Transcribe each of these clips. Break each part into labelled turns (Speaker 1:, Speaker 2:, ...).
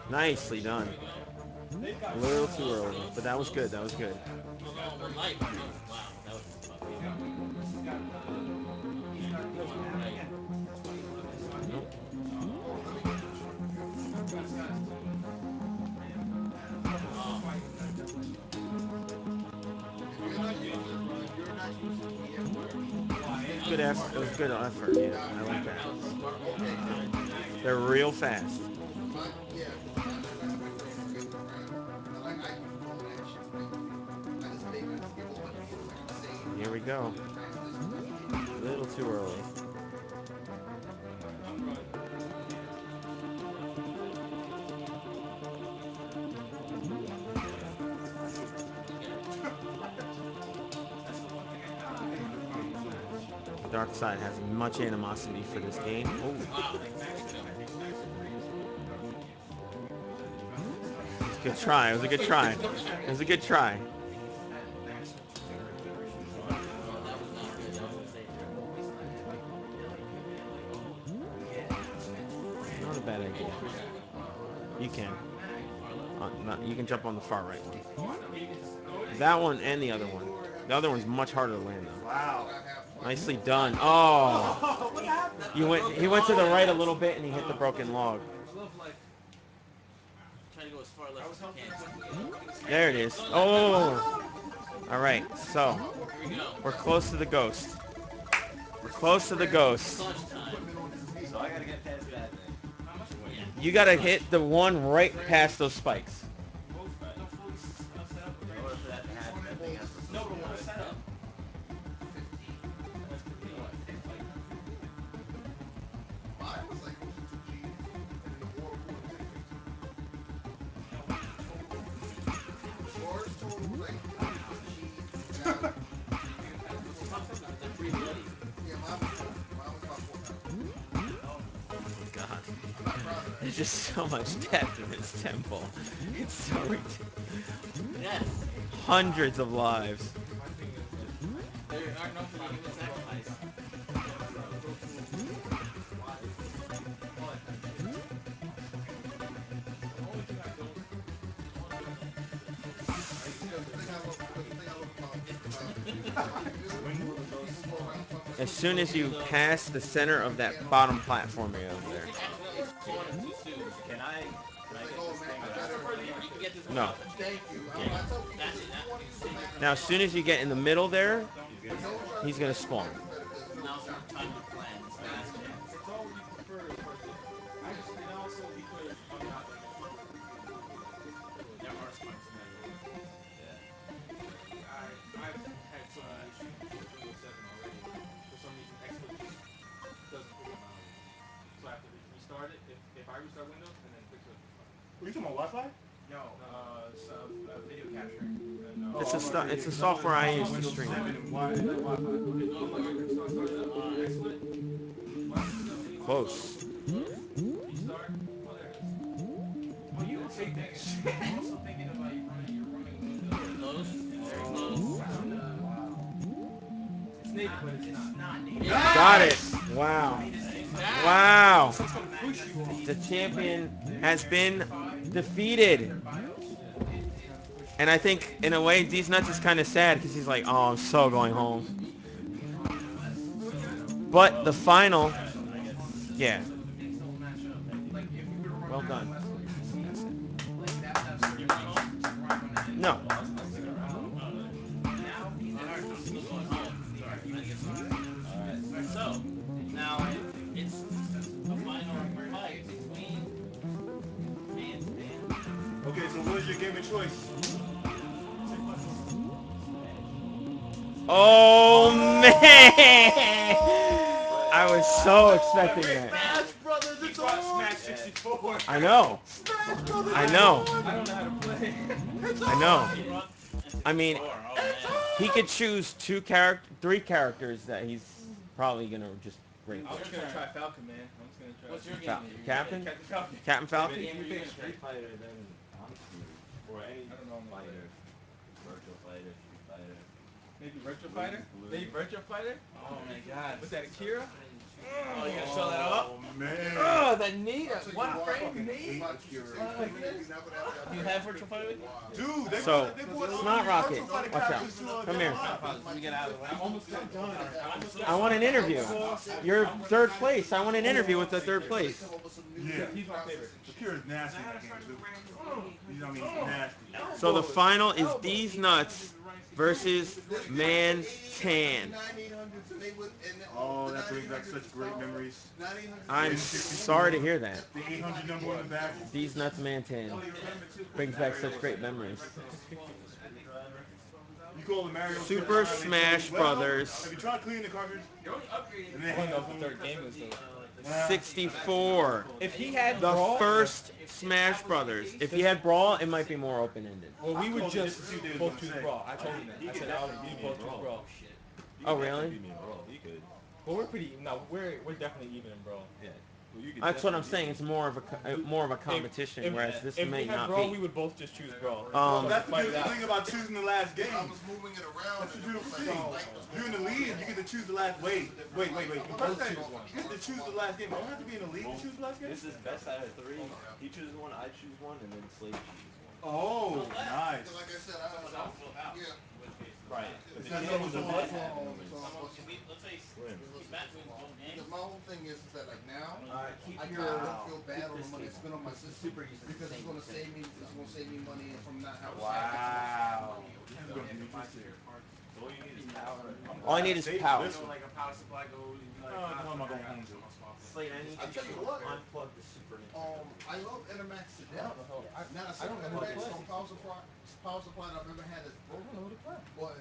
Speaker 1: Nicely done. A little too early, but that was good. That was good.
Speaker 2: Oh no, the light. Oh wow, that was just fucking. He went right.
Speaker 1: Nope.
Speaker 2: Oh.
Speaker 1: Good effort. It was good effort. Yeah, I like that. They're real fast. Here we go. A little too early. Dark Side has much animosity for this game. Oh,
Speaker 2: Wow.
Speaker 1: it was a good try. It was a good try. It was a good try.
Speaker 2: Oh, that was not good. I was gonna say.
Speaker 1: Not a bad idea. You can. You can jump on the far right one. That one and the other one. The other one's much harder to land though.
Speaker 3: Wow.
Speaker 1: Nicely done. Oh,
Speaker 3: What happened?
Speaker 1: you went. He went to the right a little bit and he hit the broken log.
Speaker 2: Try to go as far left as you can.
Speaker 1: There it is.
Speaker 2: Go left. Go left.
Speaker 1: Oh. All right. So
Speaker 2: Here we go.
Speaker 1: we're close to the ghost. We're close to the ghost.
Speaker 2: Clutch time.
Speaker 3: So I gotta get past that then.
Speaker 2: Yeah.
Speaker 1: You gotta
Speaker 2: Clutch.
Speaker 1: hit the one right past those spikes.
Speaker 3: In order for that to happen, that thing has to flip the other way.
Speaker 2: Yep. They're pretty bloody.
Speaker 1: Oh my god. There's just so much depth in this temple. It's so ridiculous.
Speaker 2: Yes.
Speaker 1: Hundreds of lives.
Speaker 2: They are known for being a good sacrifice.
Speaker 3: Swing with the ghost spawn.
Speaker 1: As soon as you pass the center of that bottom platform area over there.
Speaker 2: You can accidentally spawn him too soon.
Speaker 3: Can I get this thing without spawning him?
Speaker 2: You can get this
Speaker 1: No.
Speaker 2: without touching him.
Speaker 1: Yeah.
Speaker 2: That's it. That, you save your
Speaker 1: Now, as soon as you get in the middle there,
Speaker 3: He's gonna spawn.
Speaker 1: he's gonna spawn.
Speaker 2: Now's your time to plan. It's your last chance. There are sparks in that door.
Speaker 3: Yeah. Alright.
Speaker 4: Are you talking about Wi-Fi?
Speaker 3: No, video capturing.
Speaker 4: Oh, I
Speaker 1: It's
Speaker 4: was
Speaker 1: a
Speaker 4: about to say, yeah,
Speaker 1: it's a
Speaker 4: because I know
Speaker 1: software
Speaker 4: there's
Speaker 1: I
Speaker 4: one
Speaker 1: use
Speaker 4: on
Speaker 1: to
Speaker 4: Windows
Speaker 1: stream.
Speaker 4: 7 and then Wi-Fi.
Speaker 1: Close.
Speaker 4: Oh, you didn't say that shit.
Speaker 2: Very close. Very close.
Speaker 3: Oh, wow.
Speaker 4: It's native, but it's not.
Speaker 1: Got it.
Speaker 4: Yes!
Speaker 1: Wow.
Speaker 2: That.
Speaker 1: Wow.
Speaker 4: It's gonna push you off.
Speaker 1: The champion has been defeated.
Speaker 4: It's gonna push
Speaker 1: And
Speaker 4: you
Speaker 1: I
Speaker 4: off.
Speaker 1: think, in a way, Deez Nuts is kind of sad because he's like, oh, I'm so going home. But the
Speaker 3: Well,
Speaker 1: final,
Speaker 3: alright, I guess.
Speaker 1: yeah,
Speaker 3: Thank you.
Speaker 1: well done. That's it.
Speaker 2: You're going home?
Speaker 1: No.
Speaker 3: I'll stick around.
Speaker 2: Alright. I'm still going home.
Speaker 3: It's alright.
Speaker 2: So, now it's a final fight between ManTan.
Speaker 4: Okay, so what is your game of choice?
Speaker 3: Smash.
Speaker 1: Oh, man.
Speaker 4: Oh!
Speaker 1: I was so expecting that.
Speaker 4: Smash Brothers,
Speaker 2: He
Speaker 4: it's
Speaker 2: brought
Speaker 4: on!
Speaker 2: Smash
Speaker 3: Yeah.
Speaker 2: 64.
Speaker 1: I know.
Speaker 4: Smash Brothers,
Speaker 1: I
Speaker 4: it's
Speaker 1: know.
Speaker 4: on!
Speaker 3: I don't know how to play.
Speaker 4: It's
Speaker 1: I know.
Speaker 2: He
Speaker 4: on!
Speaker 2: brought
Speaker 1: I mean,
Speaker 2: N64. Oh
Speaker 4: It's
Speaker 2: man.
Speaker 1: he could
Speaker 4: on!
Speaker 1: choose three characters that he's probably going to just bring
Speaker 2: It's
Speaker 1: for.
Speaker 2: your
Speaker 5: just gonna
Speaker 2: turn.
Speaker 5: try Falcon, man. I'm just gonna try
Speaker 2: What's your game
Speaker 1: Fal-
Speaker 2: that you're gonna pick?
Speaker 1: Captain?
Speaker 5: Captain Falcon.
Speaker 1: Captain
Speaker 3: If
Speaker 1: Falcon?
Speaker 3: you,
Speaker 2: Game
Speaker 3: if
Speaker 2: are
Speaker 3: you
Speaker 2: you
Speaker 3: pick
Speaker 2: gonna
Speaker 3: Street
Speaker 2: pick?
Speaker 3: Fighter, then I'm screwed. Or any
Speaker 5: I don't know no
Speaker 3: fighter. Virtua Fighter, Street Fighter.
Speaker 5: Maybe Virtua
Speaker 3: Blues,
Speaker 5: Fighter? Maybe
Speaker 3: Blues.
Speaker 5: Virtua Fighter?
Speaker 2: Oh my god.
Speaker 5: Was that Akira?
Speaker 2: Oh, you're gonna show that off?
Speaker 4: Oh, man.
Speaker 1: Oh,
Speaker 2: that need
Speaker 4: I'll tell you
Speaker 2: one
Speaker 4: why.
Speaker 2: frame need.
Speaker 4: It's not just your safety. You're not gonna have that.
Speaker 5: You have Virtua Fighter with you?
Speaker 4: Dude,
Speaker 1: So,
Speaker 4: they brought
Speaker 1: Snot Rocket,
Speaker 4: Virtua Fighter
Speaker 1: watch out.
Speaker 4: characters to
Speaker 1: Come here.
Speaker 5: Let me get out of the way. I'm almost done.
Speaker 1: I want an interview. You're third place. I want an interview with the third place.
Speaker 4: Yeah.
Speaker 5: He's my favorite.
Speaker 4: Akira is nasty in that game too. You know what I mean? Nasty.
Speaker 1: So the final is Deez Nuts versus ManTan.
Speaker 4: Oh, that brings back such great memories.
Speaker 1: I'm sorry to hear that.
Speaker 4: The 800 number on the back.
Speaker 1: Deez Nuts ManTan brings back such great memories.
Speaker 4: You call the Mario
Speaker 1: Super Smash Brothers
Speaker 4: Have you tried cleaning the cartridge? And then
Speaker 5: I want to know what the third game is though.
Speaker 1: 64.
Speaker 5: If he had
Speaker 1: The
Speaker 5: Brawl,
Speaker 1: first Smash Brothers. If he had Brawl, it might be more open-ended.
Speaker 5: well, we would
Speaker 4: called it
Speaker 5: just
Speaker 4: just to see what they was
Speaker 5: both
Speaker 4: gonna
Speaker 5: choose
Speaker 4: say.
Speaker 5: Brawl. I told him that. I said I would both choose Brawl.
Speaker 1: Oh, really?
Speaker 3: Beat me in Brawl. He could.
Speaker 5: Well, we're pretty. No, we're definitely even in Brawl.
Speaker 3: Yeah. Well, you could
Speaker 1: That's what I'm
Speaker 3: definitely
Speaker 1: saying. It's more of a competition,
Speaker 5: If,
Speaker 1: whereas this
Speaker 5: if
Speaker 1: may
Speaker 5: we had
Speaker 1: not
Speaker 5: Brawl,
Speaker 1: be.
Speaker 5: we would both just choose Brawl.
Speaker 4: Well,
Speaker 1: Um,
Speaker 4: that's the
Speaker 5: Fight it
Speaker 4: beautiful
Speaker 5: out.
Speaker 4: thing about choosing the last game.
Speaker 6: I was moving it around.
Speaker 4: That's the
Speaker 6: and it
Speaker 4: beautiful
Speaker 6: was
Speaker 4: thing.
Speaker 6: like the light was
Speaker 4: You're in the lead and you get to choose the last. Wait. You
Speaker 5: both choose one.
Speaker 4: You get to choose the last game. You don't have to be in the lead to choose the last game.
Speaker 3: This is best out of three. He chooses one, I choose one, and then Slade chooses one.
Speaker 4: Oh, nice.
Speaker 6: Like I said, yeah.
Speaker 3: Right. But
Speaker 4: Is
Speaker 3: the
Speaker 4: that
Speaker 3: kid
Speaker 4: someone
Speaker 3: doesn't
Speaker 4: to what?
Speaker 3: have numbers. Slim.
Speaker 6: Because my whole thing is that like now
Speaker 1: keep
Speaker 6: I kind of don't feel bad on the money I spend on my system because it's going to save me money from not having to
Speaker 4: Wow. This is going to be interesting.
Speaker 3: So all you need is power.
Speaker 1: all I need is power.
Speaker 4: This one. Oh, how am I going home to?
Speaker 1: Slade, I need
Speaker 6: I tell you what,
Speaker 1: unplug the Super Nintendo.
Speaker 6: I love Intermax to
Speaker 5: I
Speaker 6: death.
Speaker 5: don't know how.
Speaker 6: Not a
Speaker 5: I don't
Speaker 6: single
Speaker 5: know who to
Speaker 6: Intermax
Speaker 5: play.
Speaker 6: or power supply that I've ever had that's
Speaker 5: I don't
Speaker 6: broken.
Speaker 5: know who to play.
Speaker 6: But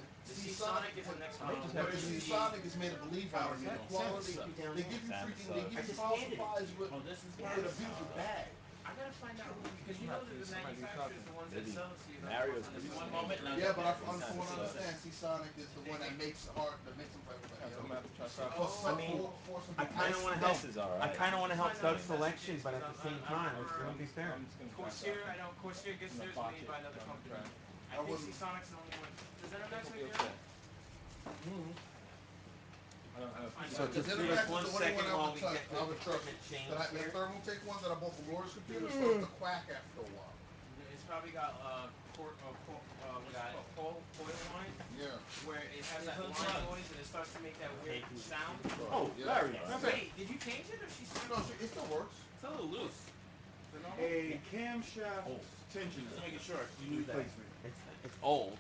Speaker 6: Sonic is the next
Speaker 5: They just
Speaker 6: but
Speaker 5: have to
Speaker 6: see,
Speaker 5: use
Speaker 6: Sonic is made a believer in me. The quality, they give you freaking, they give you power supplies with a beautiful bag.
Speaker 2: Because you know that the manufacturers, the ones that
Speaker 3: Maybe
Speaker 2: sell it to you, they'll
Speaker 3: Mario's
Speaker 2: one
Speaker 3: producing
Speaker 2: one
Speaker 3: it.
Speaker 2: moment and
Speaker 6: Yeah, but
Speaker 3: These
Speaker 6: from
Speaker 3: kind of
Speaker 6: what I
Speaker 3: sucks.
Speaker 6: understand, Sonic is the one that makes them for everybody
Speaker 5: I'm
Speaker 6: else.
Speaker 5: gonna have to try Sonic.
Speaker 6: For some,
Speaker 1: I mean,
Speaker 6: for some
Speaker 1: I
Speaker 6: people,
Speaker 1: kind of want to help.
Speaker 3: This is all
Speaker 1: I
Speaker 3: right.
Speaker 1: kind of want to help
Speaker 2: Find out
Speaker 1: Doug's
Speaker 2: if that's the
Speaker 1: selection,
Speaker 2: case,
Speaker 1: but at
Speaker 2: 'cause
Speaker 1: the same time, it wouldn't be fair.
Speaker 5: I'm just gonna try
Speaker 2: Corsair,
Speaker 5: Sonic.
Speaker 2: I know Corsair gets
Speaker 5: I'm gonna
Speaker 2: theirs
Speaker 5: botch
Speaker 2: made
Speaker 5: it,
Speaker 2: by another
Speaker 5: but I'm gonna
Speaker 2: company.
Speaker 5: try.
Speaker 2: I think Sonic's the only one. Does
Speaker 5: I think
Speaker 2: Intermax
Speaker 5: we'll
Speaker 2: make
Speaker 5: be
Speaker 2: their
Speaker 5: okay.
Speaker 2: own?
Speaker 5: I don't
Speaker 2: Find
Speaker 1: So
Speaker 2: out.
Speaker 1: just
Speaker 6: because
Speaker 1: give us
Speaker 6: Intermax is
Speaker 1: 1
Speaker 6: the only one
Speaker 1: second
Speaker 6: I
Speaker 1: while
Speaker 6: would
Speaker 1: we
Speaker 6: touch.
Speaker 1: get the
Speaker 6: I would trust.
Speaker 1: equipment changed
Speaker 6: The
Speaker 1: here.
Speaker 6: Thermaltake ones that I bought from Laura's computer started to quack after a while.
Speaker 2: It's probably got what's it called? Coil line,
Speaker 6: Yeah,
Speaker 2: where it has that line noise and it starts to make that weird sound.
Speaker 4: Oh,
Speaker 6: yeah.
Speaker 4: Larry. Matter of fact,
Speaker 2: Wait, did you change it or she sent
Speaker 6: No,
Speaker 2: it?
Speaker 6: it still works.
Speaker 2: It's a little loose. Is it normal?
Speaker 4: a camshaft tensioner
Speaker 2: Just making sure.
Speaker 4: replacement.
Speaker 1: It's old.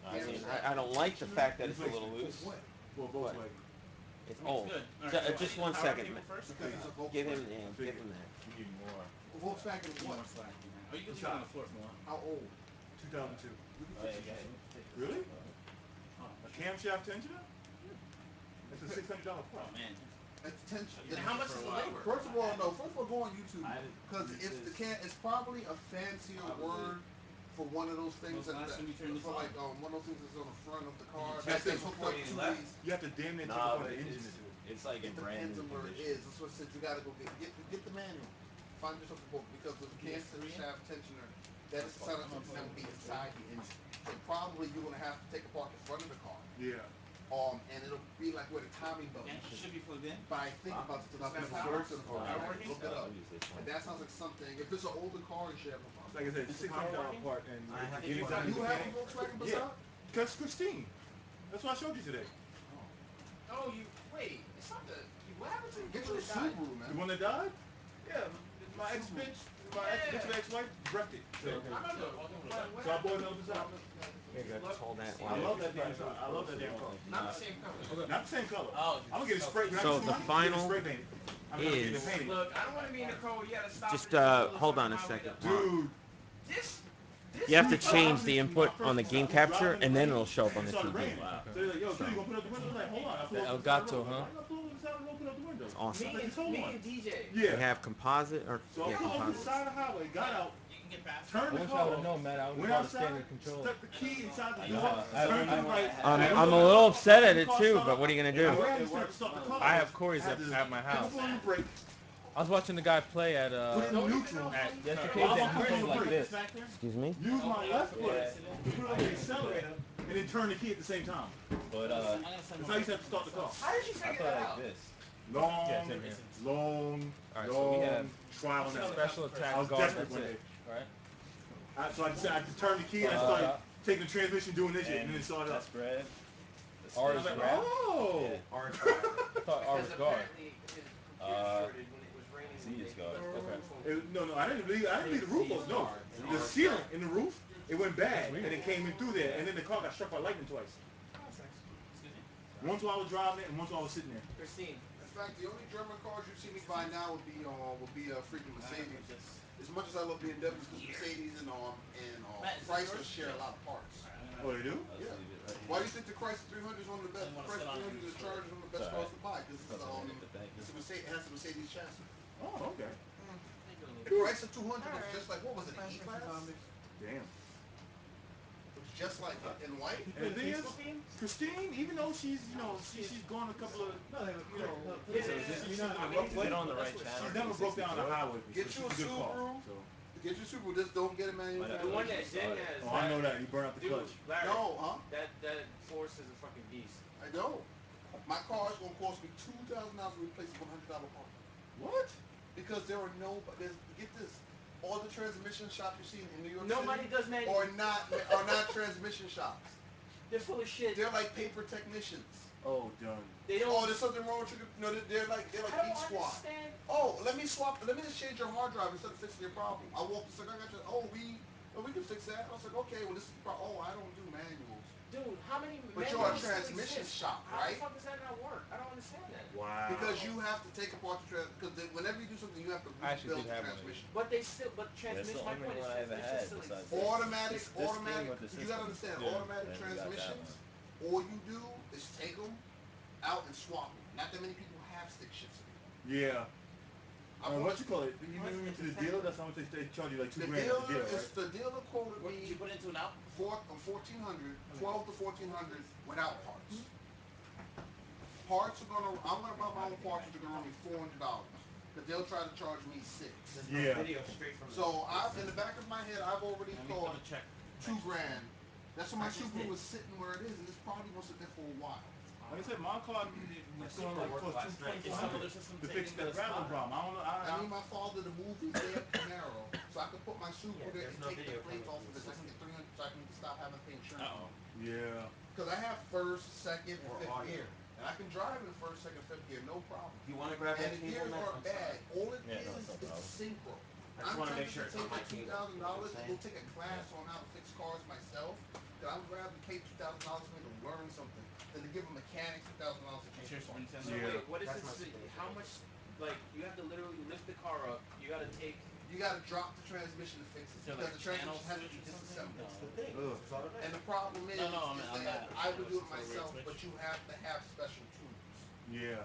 Speaker 1: I mean, I don't like the fact that it's a little
Speaker 4: Replacement.
Speaker 1: loose.
Speaker 6: For what?
Speaker 4: For a Volkswagen.
Speaker 1: It's
Speaker 2: It's
Speaker 1: old.
Speaker 2: good. All right, so
Speaker 1: Just
Speaker 2: I need
Speaker 1: 1
Speaker 2: the power
Speaker 1: second.
Speaker 2: cable first.
Speaker 6: Because it's a Volkswagen.
Speaker 1: Give him,
Speaker 4: I
Speaker 1: give
Speaker 4: figured.
Speaker 1: him that.
Speaker 3: You need more.
Speaker 6: Volkswagen what?
Speaker 2: Oh, you can leave it on the floor if you want.
Speaker 6: How old?
Speaker 4: 2002.
Speaker 6: We can
Speaker 3: Oh,
Speaker 6: fix
Speaker 3: yeah,
Speaker 6: it.
Speaker 3: yeah.
Speaker 6: Shit.
Speaker 4: Really?
Speaker 2: Oh,
Speaker 4: A camshaft tensioner? That's a $600 part.
Speaker 2: oh man.
Speaker 6: It's tension.
Speaker 2: And how much is the labor?
Speaker 6: First of all, no. First of all, go on YouTube
Speaker 3: I haven't
Speaker 6: because
Speaker 3: used
Speaker 6: it's
Speaker 3: this.
Speaker 6: it's probably a fancier word for one of those things
Speaker 2: When was the last time you turned this
Speaker 6: for
Speaker 2: on?
Speaker 6: like one of those things that's on the front of the car
Speaker 2: check
Speaker 6: that's
Speaker 2: it
Speaker 6: hooked
Speaker 2: before
Speaker 6: up
Speaker 2: you
Speaker 6: to
Speaker 2: left?
Speaker 6: these.
Speaker 4: You have to damn near take
Speaker 3: Nah,
Speaker 4: apart
Speaker 3: but
Speaker 4: the engine into it.
Speaker 3: it's like
Speaker 6: It
Speaker 3: in brand
Speaker 6: depends
Speaker 3: new
Speaker 6: on where it
Speaker 3: condition.
Speaker 6: is. That's what I said. You gotta go get the manual. Find yourself a book because the camshaft tensioner, that is the sound of tension that will be inside the engine. So probably you're gonna have to take apart the front of the car.
Speaker 4: Yeah.
Speaker 6: And it'll be like where the timing belt
Speaker 2: And
Speaker 6: used
Speaker 2: it
Speaker 6: to
Speaker 2: should be plugged in.
Speaker 6: But I think about this because I've
Speaker 2: Does
Speaker 6: never
Speaker 2: that power?
Speaker 6: worked in a
Speaker 3: Oh,
Speaker 6: Volkswagen.
Speaker 2: working?
Speaker 6: Look it up.
Speaker 3: I'll use this one.
Speaker 6: And that sounds like something. If it's an older car, you should have no problem.
Speaker 4: Like I said, it's
Speaker 2: Is the power
Speaker 4: $600
Speaker 2: working?
Speaker 4: part, and
Speaker 1: I have
Speaker 4: to get
Speaker 1: to
Speaker 4: it done in
Speaker 6: You
Speaker 4: the
Speaker 6: have a
Speaker 4: mechanic.
Speaker 6: Volkswagen
Speaker 4: Yeah.
Speaker 6: Passat?
Speaker 4: Because Christine. That's what I showed you today.
Speaker 2: Oh, you wait. It's not the. What happened to the
Speaker 6: Get
Speaker 2: one
Speaker 6: you a
Speaker 2: that died?
Speaker 6: Subaru,
Speaker 4: The
Speaker 6: man.
Speaker 4: one that died? Yeah, my ex-bitch, my ex-wife wrecked it. So,
Speaker 2: I remember. What
Speaker 4: so I bought
Speaker 2: happened?
Speaker 4: another Passat.
Speaker 1: Here, go. Just hold that.
Speaker 4: I love that damn car. I love that damn car.
Speaker 2: Not the same color.
Speaker 4: Not the same color.
Speaker 2: Oh,
Speaker 4: I'm gonna get it sprayed.
Speaker 1: So the final
Speaker 4: spray painted. I'm gonna get it
Speaker 1: is-
Speaker 4: painted.
Speaker 2: Look, I don't want to be in a car where you gotta stop.
Speaker 1: Just
Speaker 2: and pull the
Speaker 1: hold
Speaker 2: fucking
Speaker 1: on a
Speaker 2: highway
Speaker 1: second.
Speaker 2: to-
Speaker 4: Dude,
Speaker 2: This.
Speaker 1: You have to
Speaker 4: Dude,
Speaker 1: change
Speaker 4: I
Speaker 1: the
Speaker 4: was-
Speaker 1: input
Speaker 4: my
Speaker 1: on the
Speaker 4: first
Speaker 1: game
Speaker 4: was
Speaker 1: capture,
Speaker 4: driving
Speaker 1: and then
Speaker 4: the
Speaker 1: it'll show up on
Speaker 4: it
Speaker 1: the
Speaker 4: started
Speaker 1: TV.
Speaker 4: raining. So they're like, yo, dude, you gonna put up the window? I was like, hold on. I pull
Speaker 5: The
Speaker 4: up to the side of
Speaker 5: Elgato,
Speaker 4: the road.
Speaker 5: huh?
Speaker 4: Why you gonna pull up to the side of the road, put up the window?
Speaker 1: It's awesome.
Speaker 2: Me
Speaker 4: Like,
Speaker 2: and
Speaker 4: just hold
Speaker 2: me
Speaker 4: on.
Speaker 2: and DJ.
Speaker 1: We
Speaker 4: Yeah.
Speaker 1: have composite or
Speaker 4: So I pulled up to the
Speaker 1: composite.
Speaker 4: side of the highway, got out,
Speaker 2: You can get past.
Speaker 4: turned
Speaker 5: I
Speaker 4: the
Speaker 5: wish I
Speaker 4: car
Speaker 5: would have
Speaker 4: off,
Speaker 5: known, man. I would
Speaker 4: went
Speaker 5: have bought a
Speaker 4: outside,
Speaker 5: standard controller.
Speaker 4: stuck the key inside the
Speaker 3: I know
Speaker 4: door,
Speaker 3: how-
Speaker 4: turned to the right.
Speaker 1: I'm a little upset at it too, but what are you gonna
Speaker 4: I
Speaker 1: do?
Speaker 4: ran to start the car.
Speaker 5: I have Corey's
Speaker 4: had to
Speaker 5: at my house.
Speaker 4: Put on the brake,
Speaker 5: I was watching the guy play at
Speaker 4: put it in neutral,
Speaker 5: at the SDK
Speaker 4: While
Speaker 5: day.
Speaker 4: I'm
Speaker 5: He
Speaker 4: putting
Speaker 5: plays
Speaker 4: on the
Speaker 5: like
Speaker 4: brakes.
Speaker 5: this.
Speaker 1: Excuse me.
Speaker 4: use my left foot
Speaker 3: Yeah.
Speaker 4: to put it on the accelerator, and then turn the key at the same time.
Speaker 3: But
Speaker 4: That's how you used to have to start the car.
Speaker 2: How did you
Speaker 3: I
Speaker 2: figure
Speaker 3: thought
Speaker 2: that
Speaker 3: like
Speaker 2: out?
Speaker 3: this.
Speaker 4: Long,
Speaker 5: same here.
Speaker 4: long,
Speaker 5: All right, so we
Speaker 4: long.
Speaker 5: have
Speaker 4: fucking trial and error.
Speaker 5: Special
Speaker 4: I
Speaker 5: attack
Speaker 4: was
Speaker 5: guard.
Speaker 4: desperate
Speaker 5: That's
Speaker 4: one
Speaker 5: it.
Speaker 4: day.
Speaker 5: Right.
Speaker 4: So I decided to turn the key and I started taking the transmission, doing this shit, and then it started up.
Speaker 7: That's red.
Speaker 5: R is
Speaker 4: Like,
Speaker 5: red.
Speaker 4: oh!
Speaker 7: Yeah.
Speaker 2: R is fire.
Speaker 5: I thought R was
Speaker 2: Because
Speaker 5: guard.
Speaker 2: apparently his computer shorted when it was raining.
Speaker 7: C is guard.
Speaker 5: Okay.
Speaker 4: No, I didn't leave the roof up. No, the ceiling in the roof, it went bad, and it came in through there, and then the car got struck by lightning twice.
Speaker 2: Excuse me?
Speaker 4: Once while I was driving it, and once while I was sitting there.
Speaker 2: Christine.
Speaker 6: In fact, the only German cars you see me buy now would be a freaking Mercedes. As much as I love BMWs, because Mercedes and Chrysler share a lot of parts.
Speaker 4: Oh, they do?
Speaker 7: I'll
Speaker 6: Yeah.
Speaker 7: just leave it right here.
Speaker 6: Why do you think the Chrysler 300 is one of the best? The Chrysler 300 and the Charger is one of the best cars to buy because
Speaker 7: Plus, I make the bank.
Speaker 6: it's a Mercedes. It has a Mercedes chassis.
Speaker 4: Oh, okay.
Speaker 6: The Chrysler 200 looks just like what was it? An E-Class?
Speaker 4: Damn.
Speaker 6: Looks just like it in white.
Speaker 4: And the thing is, Christine, even though she's she's gone a couple of
Speaker 7: You're on the right channel.
Speaker 4: she's never broke down on the highway.
Speaker 6: Get
Speaker 4: She's
Speaker 6: you a
Speaker 4: a good car.
Speaker 6: Subaru.
Speaker 4: So.
Speaker 6: Get your Subaru. Just don't get a manual.
Speaker 2: The one that Jen has.
Speaker 4: Oh, I know that. You burn out the
Speaker 2: Dude,
Speaker 4: clutch.
Speaker 2: Larry,
Speaker 6: No, huh?
Speaker 2: That Force is a fucking beast.
Speaker 6: I don't. My car is going to cost me $2,000 to replace a $100 part.
Speaker 4: What?
Speaker 6: Because there are get this, all the transmission shops you see in New York
Speaker 2: Nobody
Speaker 6: City
Speaker 2: does manual.
Speaker 6: are not transmission shops.
Speaker 2: They're full of shit.
Speaker 6: They're like paper technicians.
Speaker 4: Oh, done.
Speaker 2: They don't.
Speaker 6: Oh, there's something wrong with you. No, they're like
Speaker 2: I don't
Speaker 6: Geek Squad.
Speaker 2: understand.
Speaker 6: Oh, let me just change your hard drive instead of fixing your problem. I walked the I got you. Oh, we can fix that. I was like, okay, well this is the problem. Oh, I don't do manuals.
Speaker 2: Dude, how many
Speaker 6: But you're a
Speaker 2: manuals still
Speaker 6: transmission
Speaker 2: exist?
Speaker 6: shop,
Speaker 2: How
Speaker 6: right?
Speaker 2: the fuck does that not work? I don't understand that.
Speaker 1: Wow.
Speaker 6: Because you have to take apart the because whenever you do something, you have to
Speaker 5: I actually
Speaker 6: rebuild
Speaker 5: did
Speaker 6: the
Speaker 5: have one of
Speaker 6: transmission.
Speaker 2: But transmission. My point is
Speaker 7: one I ever
Speaker 2: transmission
Speaker 7: had
Speaker 2: still
Speaker 7: besides
Speaker 2: exists.
Speaker 6: Automatic.
Speaker 7: This thing with the
Speaker 6: You gotta
Speaker 7: system.
Speaker 6: understand,
Speaker 5: Yeah.
Speaker 6: automatic
Speaker 7: And we got that
Speaker 6: transmissions.
Speaker 7: one.
Speaker 6: All you do is take them out and swap them. Not that many people have stick shifts anymore.
Speaker 4: Yeah. What you call it? You
Speaker 2: What?
Speaker 4: mean to the dealer? That's how much they charge you, like $2
Speaker 6: The
Speaker 4: grand
Speaker 6: dealer
Speaker 4: at the deal, right?
Speaker 6: the dealer quoted
Speaker 2: What did you
Speaker 6: me
Speaker 2: put into it now?
Speaker 6: 1400, 12 to 1400 without parts. I'm gonna buy my own parts, which are gonna run me $400. But they'll try to charge me $6.
Speaker 4: Yeah.
Speaker 2: Video straight from
Speaker 6: So in the back of my head, I've already thought
Speaker 2: check.
Speaker 6: $2 grand. That's why my Subaru was sitting where it is, and it's probably gonna sit there for a while.
Speaker 4: Like I said, my car was going like close to $2,400 to fix that rattling problem. I don't know.
Speaker 6: I need my father to move his damn Camaro so I can put my Subaru there and
Speaker 2: no
Speaker 6: take the
Speaker 2: video
Speaker 6: plate
Speaker 2: coming
Speaker 6: off of it so I can get 300 so I can stop having to pay insurance.
Speaker 4: Yeah.
Speaker 6: Because I have first, second, and
Speaker 2: Or
Speaker 6: fifth
Speaker 2: audio.
Speaker 6: gear. And I can drive in first, second, fifth gear, no problem.
Speaker 2: You want to grab
Speaker 6: And
Speaker 2: that
Speaker 6: the
Speaker 2: cable?
Speaker 6: gears aren't bad. All it
Speaker 7: Yeah, no,
Speaker 6: is
Speaker 7: it's no
Speaker 6: the
Speaker 7: problem.
Speaker 6: synchro.
Speaker 2: I just want to make sure it's
Speaker 6: take
Speaker 2: on my
Speaker 6: the
Speaker 2: cable.
Speaker 6: $2,000 and go take a class on how to fix cars myself. Because I would rather pay $2,000 for me to learn something than to give a mechanic $2,000 to change the parts.
Speaker 2: So wait, what is this? How much? Like you have to literally lift the car up. You got to take.
Speaker 6: You got to drop the transmission to fix it because the transmission has to be disassembled.
Speaker 2: That's the thing.
Speaker 6: And the problem is,
Speaker 7: No,
Speaker 6: is
Speaker 7: I'm
Speaker 6: that
Speaker 7: not.
Speaker 6: I would do it myself, but you have to have special tools
Speaker 4: Yeah.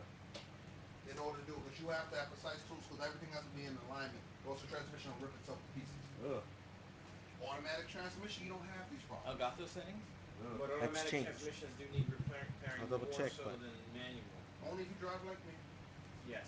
Speaker 6: in order to do it. Because you have to have precise tools because everything has to be in alignment. Or else the transmission will rip itself to pieces.
Speaker 4: Ugh.
Speaker 6: Automatic transmission, you don't have these problems.
Speaker 7: got those settings?
Speaker 2: But automatic
Speaker 1: Exchange.
Speaker 2: transmissions do need repairing
Speaker 1: I'll double
Speaker 2: more
Speaker 1: check,
Speaker 2: so
Speaker 1: but-
Speaker 2: than manual.
Speaker 6: Only if you drive like me.
Speaker 2: Yes.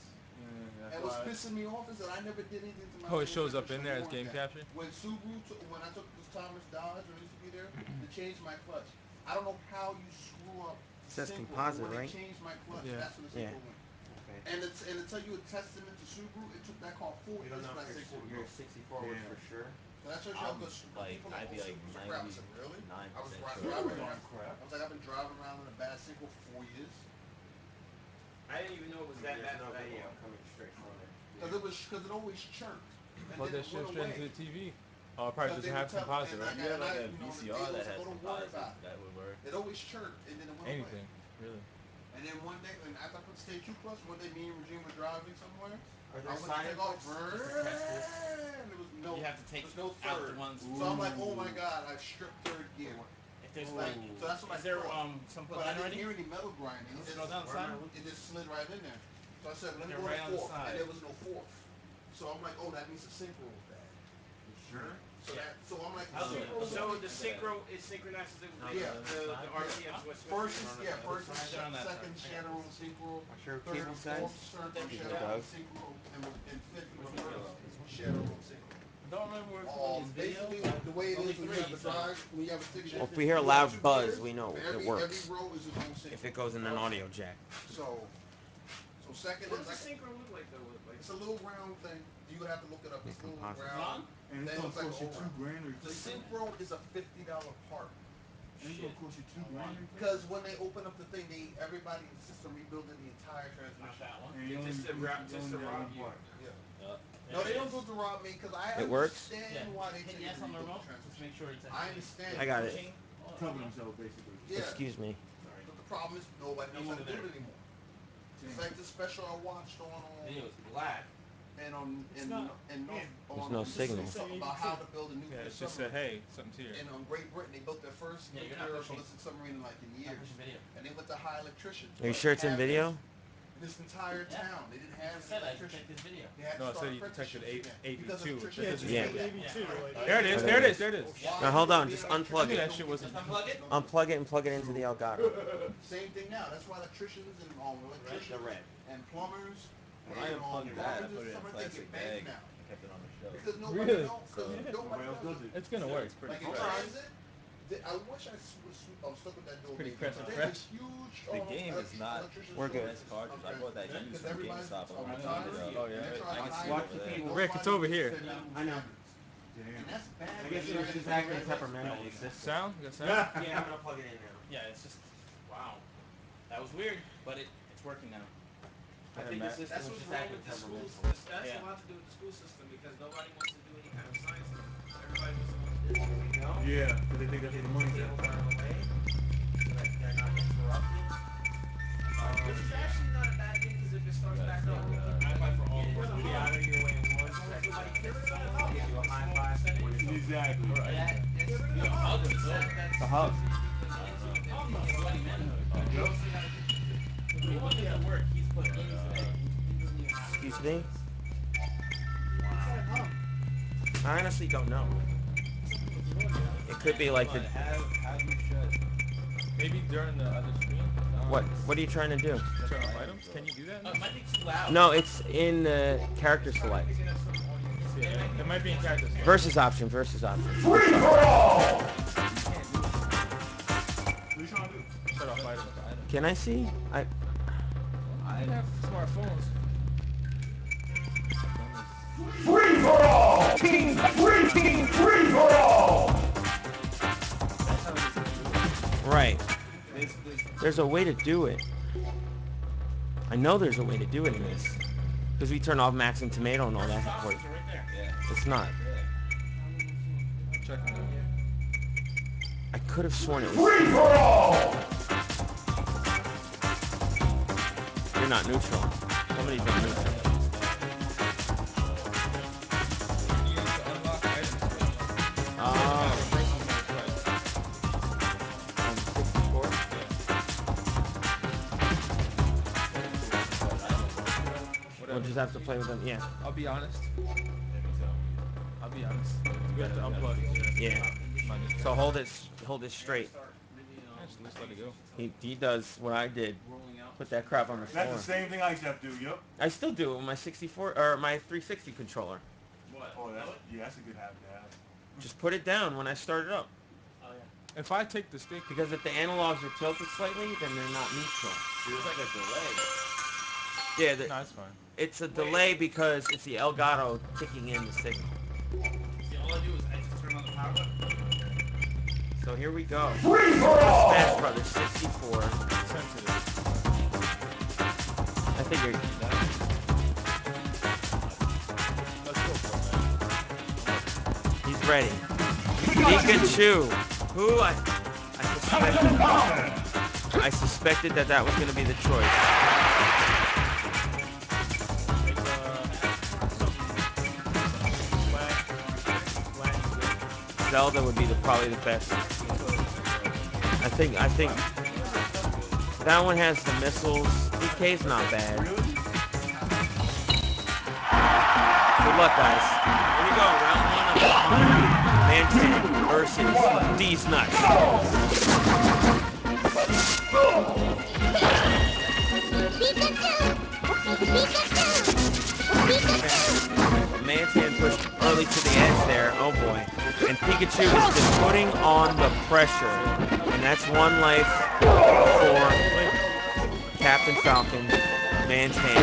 Speaker 6: And what's pissing me off is that I never did anything to my.
Speaker 5: Oh, it shows up
Speaker 6: transmission
Speaker 5: in there as
Speaker 6: like
Speaker 5: game
Speaker 6: that.
Speaker 5: capture?
Speaker 6: When when I took this Thomas Dodge, when I used to be there, they changed my clutch. I don't know how you screw up.
Speaker 1: It says
Speaker 6: synchro,
Speaker 1: composite,
Speaker 6: when
Speaker 1: right?
Speaker 6: they changed my clutch,
Speaker 5: Yeah.
Speaker 6: that's when the synchro
Speaker 1: Yeah.
Speaker 6: went.
Speaker 1: Okay.
Speaker 6: And to tell you a testament to Subaru, it took that car 4 years for that synchro to go.
Speaker 2: 64
Speaker 4: Yeah.
Speaker 2: for sure.
Speaker 6: So that shows you how good people
Speaker 7: I'd
Speaker 6: like,
Speaker 7: be
Speaker 6: oh,
Speaker 7: like
Speaker 6: Subarus are crap. I said, really?
Speaker 7: 99%
Speaker 6: I was
Speaker 7: sure.
Speaker 6: driving
Speaker 4: Subarus
Speaker 6: around.
Speaker 4: aren't crap.
Speaker 6: I was like, I've been driving around in a bad synchro for 4 years.
Speaker 2: I didn't even know it was that bad for that year. I'm coming straight from there.
Speaker 6: Because it always chirped. And
Speaker 5: Plug
Speaker 6: then
Speaker 5: that
Speaker 6: it
Speaker 5: shit
Speaker 6: went
Speaker 5: straight
Speaker 6: away.
Speaker 5: into the TV. Oh, it probably doesn't have composite, right?
Speaker 7: You have like a
Speaker 6: the
Speaker 7: VCR
Speaker 6: day
Speaker 7: that
Speaker 6: goes,
Speaker 7: has
Speaker 6: oh, don't worry
Speaker 7: composite.
Speaker 6: about it.
Speaker 7: That would work.
Speaker 6: It always chirped, and then it went
Speaker 5: Anything,
Speaker 6: away.
Speaker 5: really.
Speaker 6: And then one day, and after I put stage 2 clutch, one day me and Regine were driving somewhere.
Speaker 2: Are
Speaker 6: I
Speaker 2: there
Speaker 6: went to
Speaker 2: side
Speaker 6: take off,
Speaker 2: effects? Press this.
Speaker 6: and there was no.
Speaker 7: You have to take
Speaker 6: there's no
Speaker 7: out
Speaker 6: third.
Speaker 7: the ones.
Speaker 6: So I'm like, oh my god, I stripped third gear.
Speaker 7: If there's
Speaker 6: Like, so that's what I thought.
Speaker 7: some put
Speaker 6: But I
Speaker 7: down
Speaker 6: didn't
Speaker 7: already?
Speaker 6: hear any metal grinding. It
Speaker 7: Scroll down the side.
Speaker 6: just slid right in there. So I said, let me
Speaker 7: They're
Speaker 6: go
Speaker 7: right
Speaker 6: to
Speaker 7: on the
Speaker 6: fourth,
Speaker 7: side.
Speaker 6: and there was no fourth. So I'm like, oh, that means the synchro was bad.
Speaker 2: Sure.
Speaker 6: So I'm like,
Speaker 2: So the synchro it synchronizes it with
Speaker 6: Yeah.
Speaker 2: the RPMs with
Speaker 6: first
Speaker 2: switches.
Speaker 6: and second share their own synchro.
Speaker 1: Sure,
Speaker 6: Third
Speaker 1: cable
Speaker 6: and
Speaker 1: size.
Speaker 6: fourth share their own synchro, and fifth and reverse share their own synchro.
Speaker 7: Don't remember where it's from this
Speaker 6: Basically,
Speaker 7: video.
Speaker 6: the way it
Speaker 7: Only
Speaker 6: is when you
Speaker 7: three,
Speaker 6: have a
Speaker 7: so-
Speaker 6: drive, when you have a stick shift.
Speaker 1: Well, if we hear a
Speaker 6: you
Speaker 1: loud
Speaker 6: have 2
Speaker 1: buzz,
Speaker 6: gears,
Speaker 1: we know
Speaker 6: for
Speaker 1: it
Speaker 6: every
Speaker 1: works.
Speaker 6: row is its own synchro.
Speaker 1: If it goes in an audio jack.
Speaker 6: So So second
Speaker 2: What
Speaker 6: is
Speaker 2: does
Speaker 6: like
Speaker 2: the synchro look like though? Like,
Speaker 6: it's a little round thing. You would have to look it up. It's a little
Speaker 1: composite.
Speaker 6: round.
Speaker 4: And it's
Speaker 6: Then
Speaker 4: gonna
Speaker 6: it's like
Speaker 4: cost you
Speaker 6: an
Speaker 4: $2,000 or
Speaker 6: The synchro is a $50 part.
Speaker 4: and it's gonna cost you $2,000.
Speaker 6: Because when they open up the thing, everybody insists on rebuilding the entire
Speaker 2: not
Speaker 6: transmission.
Speaker 2: that one.
Speaker 4: And you only
Speaker 2: Just to
Speaker 4: you
Speaker 2: rob
Speaker 4: only
Speaker 2: you.
Speaker 4: one part.
Speaker 6: Yeah.
Speaker 2: There
Speaker 6: No,
Speaker 2: it
Speaker 6: they don't
Speaker 2: is.
Speaker 6: do it to rob me because I
Speaker 1: It works?
Speaker 6: understand why they
Speaker 2: Hit
Speaker 6: take
Speaker 2: yes
Speaker 6: it to
Speaker 2: on the
Speaker 6: rebuild
Speaker 2: remote
Speaker 6: the
Speaker 2: just to
Speaker 6: transmission.
Speaker 2: make sure it's
Speaker 6: I understand.
Speaker 1: I got it.
Speaker 4: Cover himself basically.
Speaker 6: Yeah.
Speaker 1: Excuse me.
Speaker 2: Sorry.
Speaker 6: But the problem is nobody knows how to do it anymore. It's like the special I watched on
Speaker 2: Video is black.
Speaker 6: and on
Speaker 5: It's not-
Speaker 1: There's no signal.
Speaker 6: about how to build a nuclear
Speaker 5: Yeah, it just said,
Speaker 6: submarine.
Speaker 5: hey, something's here.
Speaker 6: And Great Britain, they built their first
Speaker 2: Yeah, you're not
Speaker 6: nuclear
Speaker 2: pushing.
Speaker 6: ballistic submarine in like in years.
Speaker 2: pushing video.
Speaker 6: And they went to hire electricians.
Speaker 1: Are you sure it's in video?
Speaker 6: In this entire
Speaker 2: Yeah.
Speaker 6: town, they didn't have
Speaker 2: I said I
Speaker 6: electricians.
Speaker 2: detected video.
Speaker 6: They had
Speaker 5: No,
Speaker 6: to
Speaker 5: it
Speaker 6: start
Speaker 5: said you detected
Speaker 6: apprenticeships again. Because
Speaker 5: AV2.
Speaker 6: electricians
Speaker 5: That doesn't
Speaker 1: Yeah.
Speaker 5: say that.
Speaker 2: Yeah.
Speaker 5: There it is, there it is, there it is.
Speaker 2: Yeah.
Speaker 1: Now hold on, just unplug
Speaker 5: I knew
Speaker 1: it.
Speaker 5: that shit wasn't.
Speaker 2: Just unplug it.
Speaker 1: Unplug it and plug it into the Elgato.
Speaker 6: Same thing now. That's why electricians and electricians
Speaker 1: red.
Speaker 6: and plumbers
Speaker 3: When I unplugged that, I put it in a plastic bag
Speaker 6: now.
Speaker 3: and kept it on the shelf.
Speaker 6: Because nobody
Speaker 5: Really?
Speaker 6: knows. Because nobody
Speaker 4: Nobody else
Speaker 6: does
Speaker 4: does
Speaker 6: it.
Speaker 4: it.
Speaker 5: It's gonna work.
Speaker 6: Like in
Speaker 1: Hold on.
Speaker 6: transit, I wish I was stuck with that door.
Speaker 5: Pretty
Speaker 6: maybe.
Speaker 5: crisp and
Speaker 6: There's a
Speaker 5: fresh.
Speaker 6: huge
Speaker 3: The game is not
Speaker 6: electrician
Speaker 1: We're good.
Speaker 3: best cartridge. I bought that used
Speaker 6: Because
Speaker 3: from
Speaker 6: everybody's
Speaker 3: GameStop. I
Speaker 6: on
Speaker 3: wanted to
Speaker 6: retired,
Speaker 3: pick it
Speaker 5: Oh,
Speaker 3: up.
Speaker 5: yeah.
Speaker 6: and they're trying to
Speaker 3: I can
Speaker 6: hide
Speaker 3: see
Speaker 6: it.
Speaker 3: over there.
Speaker 6: Nobody
Speaker 5: Rick, it's over here.
Speaker 6: send them
Speaker 1: I know.
Speaker 6: standards. And that's bad.
Speaker 1: I guess it was just acting temperamental. It's this.
Speaker 5: Sound? You got sound?
Speaker 1: Yeah, I'm gonna plug it in now.
Speaker 2: Yeah, it's just wow. That was weird, but it's working now.
Speaker 1: I think the system
Speaker 2: That's
Speaker 1: was
Speaker 2: what's
Speaker 1: just
Speaker 2: wrong
Speaker 1: acting
Speaker 2: with the schools.
Speaker 1: temperamental.
Speaker 2: That's Yeah. a lot to do with the school system because nobody wants to do any kind of science anymore. Everybody wants to know the business.
Speaker 4: Yeah, because they think that's where the money's at.
Speaker 1: Cables are in the way, so that they're not interrupted.
Speaker 2: Which is actually not a bad thing because if it starts back up, high five for all of us.
Speaker 1: Get out of your way in 1 second. I'll give you a high five when it's over.
Speaker 4: Exactly.
Speaker 1: The hub. Excuse me? I honestly don't know. It could be like the...
Speaker 3: Have you shut?
Speaker 5: Maybe during the other screen?
Speaker 1: What are you trying to do?
Speaker 5: Turn off items? Can you do that?
Speaker 2: It might be too loud.
Speaker 1: No, it's in the character select.
Speaker 5: Yeah, it might be in character select.
Speaker 1: Versus option.
Speaker 4: What are you trying to do?
Speaker 5: Shut off items.
Speaker 1: Can I see?
Speaker 5: I have smartphones.
Speaker 1: Right. There's a way to do it. I know there's a way to do it in this. Because we turn off Max and Tomato and all that.
Speaker 2: Right there.
Speaker 3: Yeah.
Speaker 1: It's not.
Speaker 5: Check on that.
Speaker 1: I could have sworn it was... You're not neutral. Somebody's not neutral.
Speaker 5: You need to unlock items.
Speaker 1: Oh.
Speaker 5: Versus mode twice.
Speaker 1: On 64? We'll just have to play with them. Yeah.
Speaker 5: I'll be honest. I'll be honest. It's good to unplug.
Speaker 1: Yeah.
Speaker 5: Come on,
Speaker 1: So hold it straight.
Speaker 5: just let it go.
Speaker 1: He does what I did. Put that crap on the floor.
Speaker 4: That's the same thing I used to have to do, yup.
Speaker 1: I still do it with my 64 or my 360 controller.
Speaker 2: What?
Speaker 4: Oh, that's a good habit to have.
Speaker 1: Just put it down when I start it up.
Speaker 2: Oh yeah.
Speaker 5: If I take the stick,
Speaker 1: Because if the analogs are tilted slightly, then they're not neutral.
Speaker 3: See, there's like a delay.
Speaker 1: Yeah,
Speaker 5: no, it's fine.
Speaker 1: it's a delay because it's the Elgato kicking in the signal.
Speaker 2: See, all I do is I just turn on the power button.
Speaker 1: So here we go. Smash Brothers 64.
Speaker 5: Sensitive.
Speaker 1: I think you're...
Speaker 5: Let's go for it, man.
Speaker 1: He's ready. Pikachu, who I suspected that was going to be the choice. Zelda would be probably the best. I think that one has the missiles. DK's not bad. Good luck, guys. Here we go. Round 1 of ManTan versus Deez Nuts. ManTan pushed early to the edge there. Oh boy. And Pikachu has been putting on the pressure. And that's 1 life for Captain Falcon. ManTan.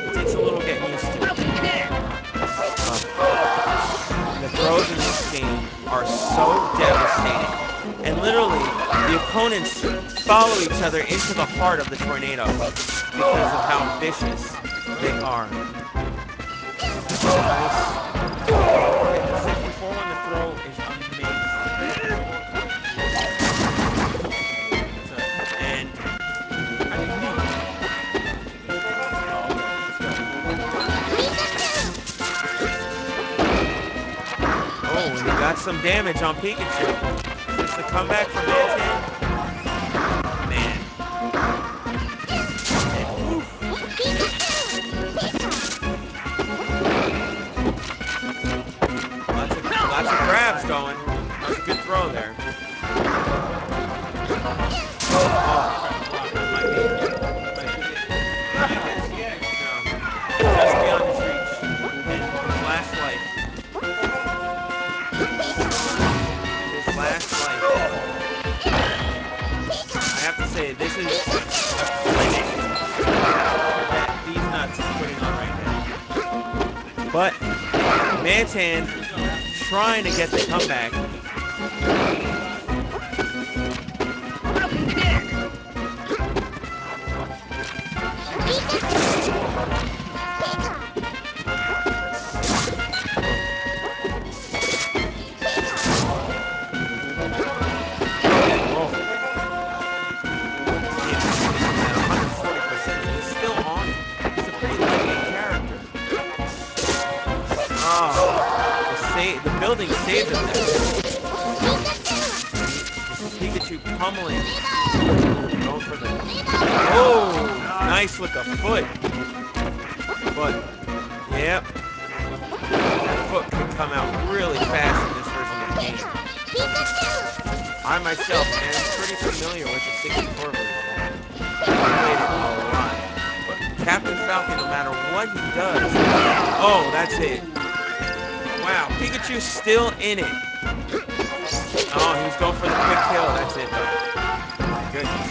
Speaker 1: It takes a little getting used to. The throws in this game are so devastating. And literally, the opponents follow each other into the heart of the tornado because of how vicious they are. Nice. The 64 one to throw is amazing. And oh, and he got some damage on Pikachu. Is this the comeback for ManTan? Man. Lots of grabs going. That was a good throw there. Oh, that might be. No. Just beyond his reach. And his last life. His last life. I have to say, this is a clinic that Deez Nuts is putting on right now. But ManTan trying to get the comeback. The building saved him there. Pikachu pummeling. Going for the... Oh! Nice with the foot. But, yep. That foot can come out really fast in this version of the game. I myself am pretty familiar with the 64 version. I played it a lot. But Captain Falcon, no matter what he does... Oh, that's it. Wow, Pikachu's still in it. Oh, he's going for the quick kill. That's it, though. Goodness.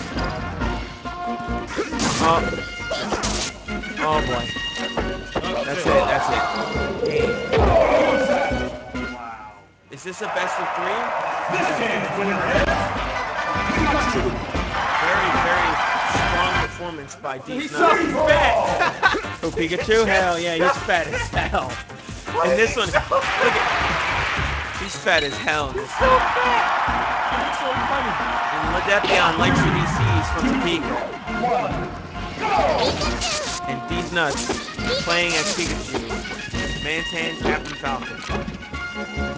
Speaker 1: Oh. Oh, boy. That's it. That's it. Game. Wow. Is this a best of 3? Very, very strong performance by Deez Nuts.
Speaker 5: He's fat.
Speaker 1: Oh, Pikachu? Hell yeah, he's fat as hell. And this one, look at, he's fat as hell in this one.
Speaker 5: So fat. It's so funny.
Speaker 1: And Ledepion likes what he sees from the peak. And Deez Nuts playing as Pikachu, ManTan, Captain Falcon.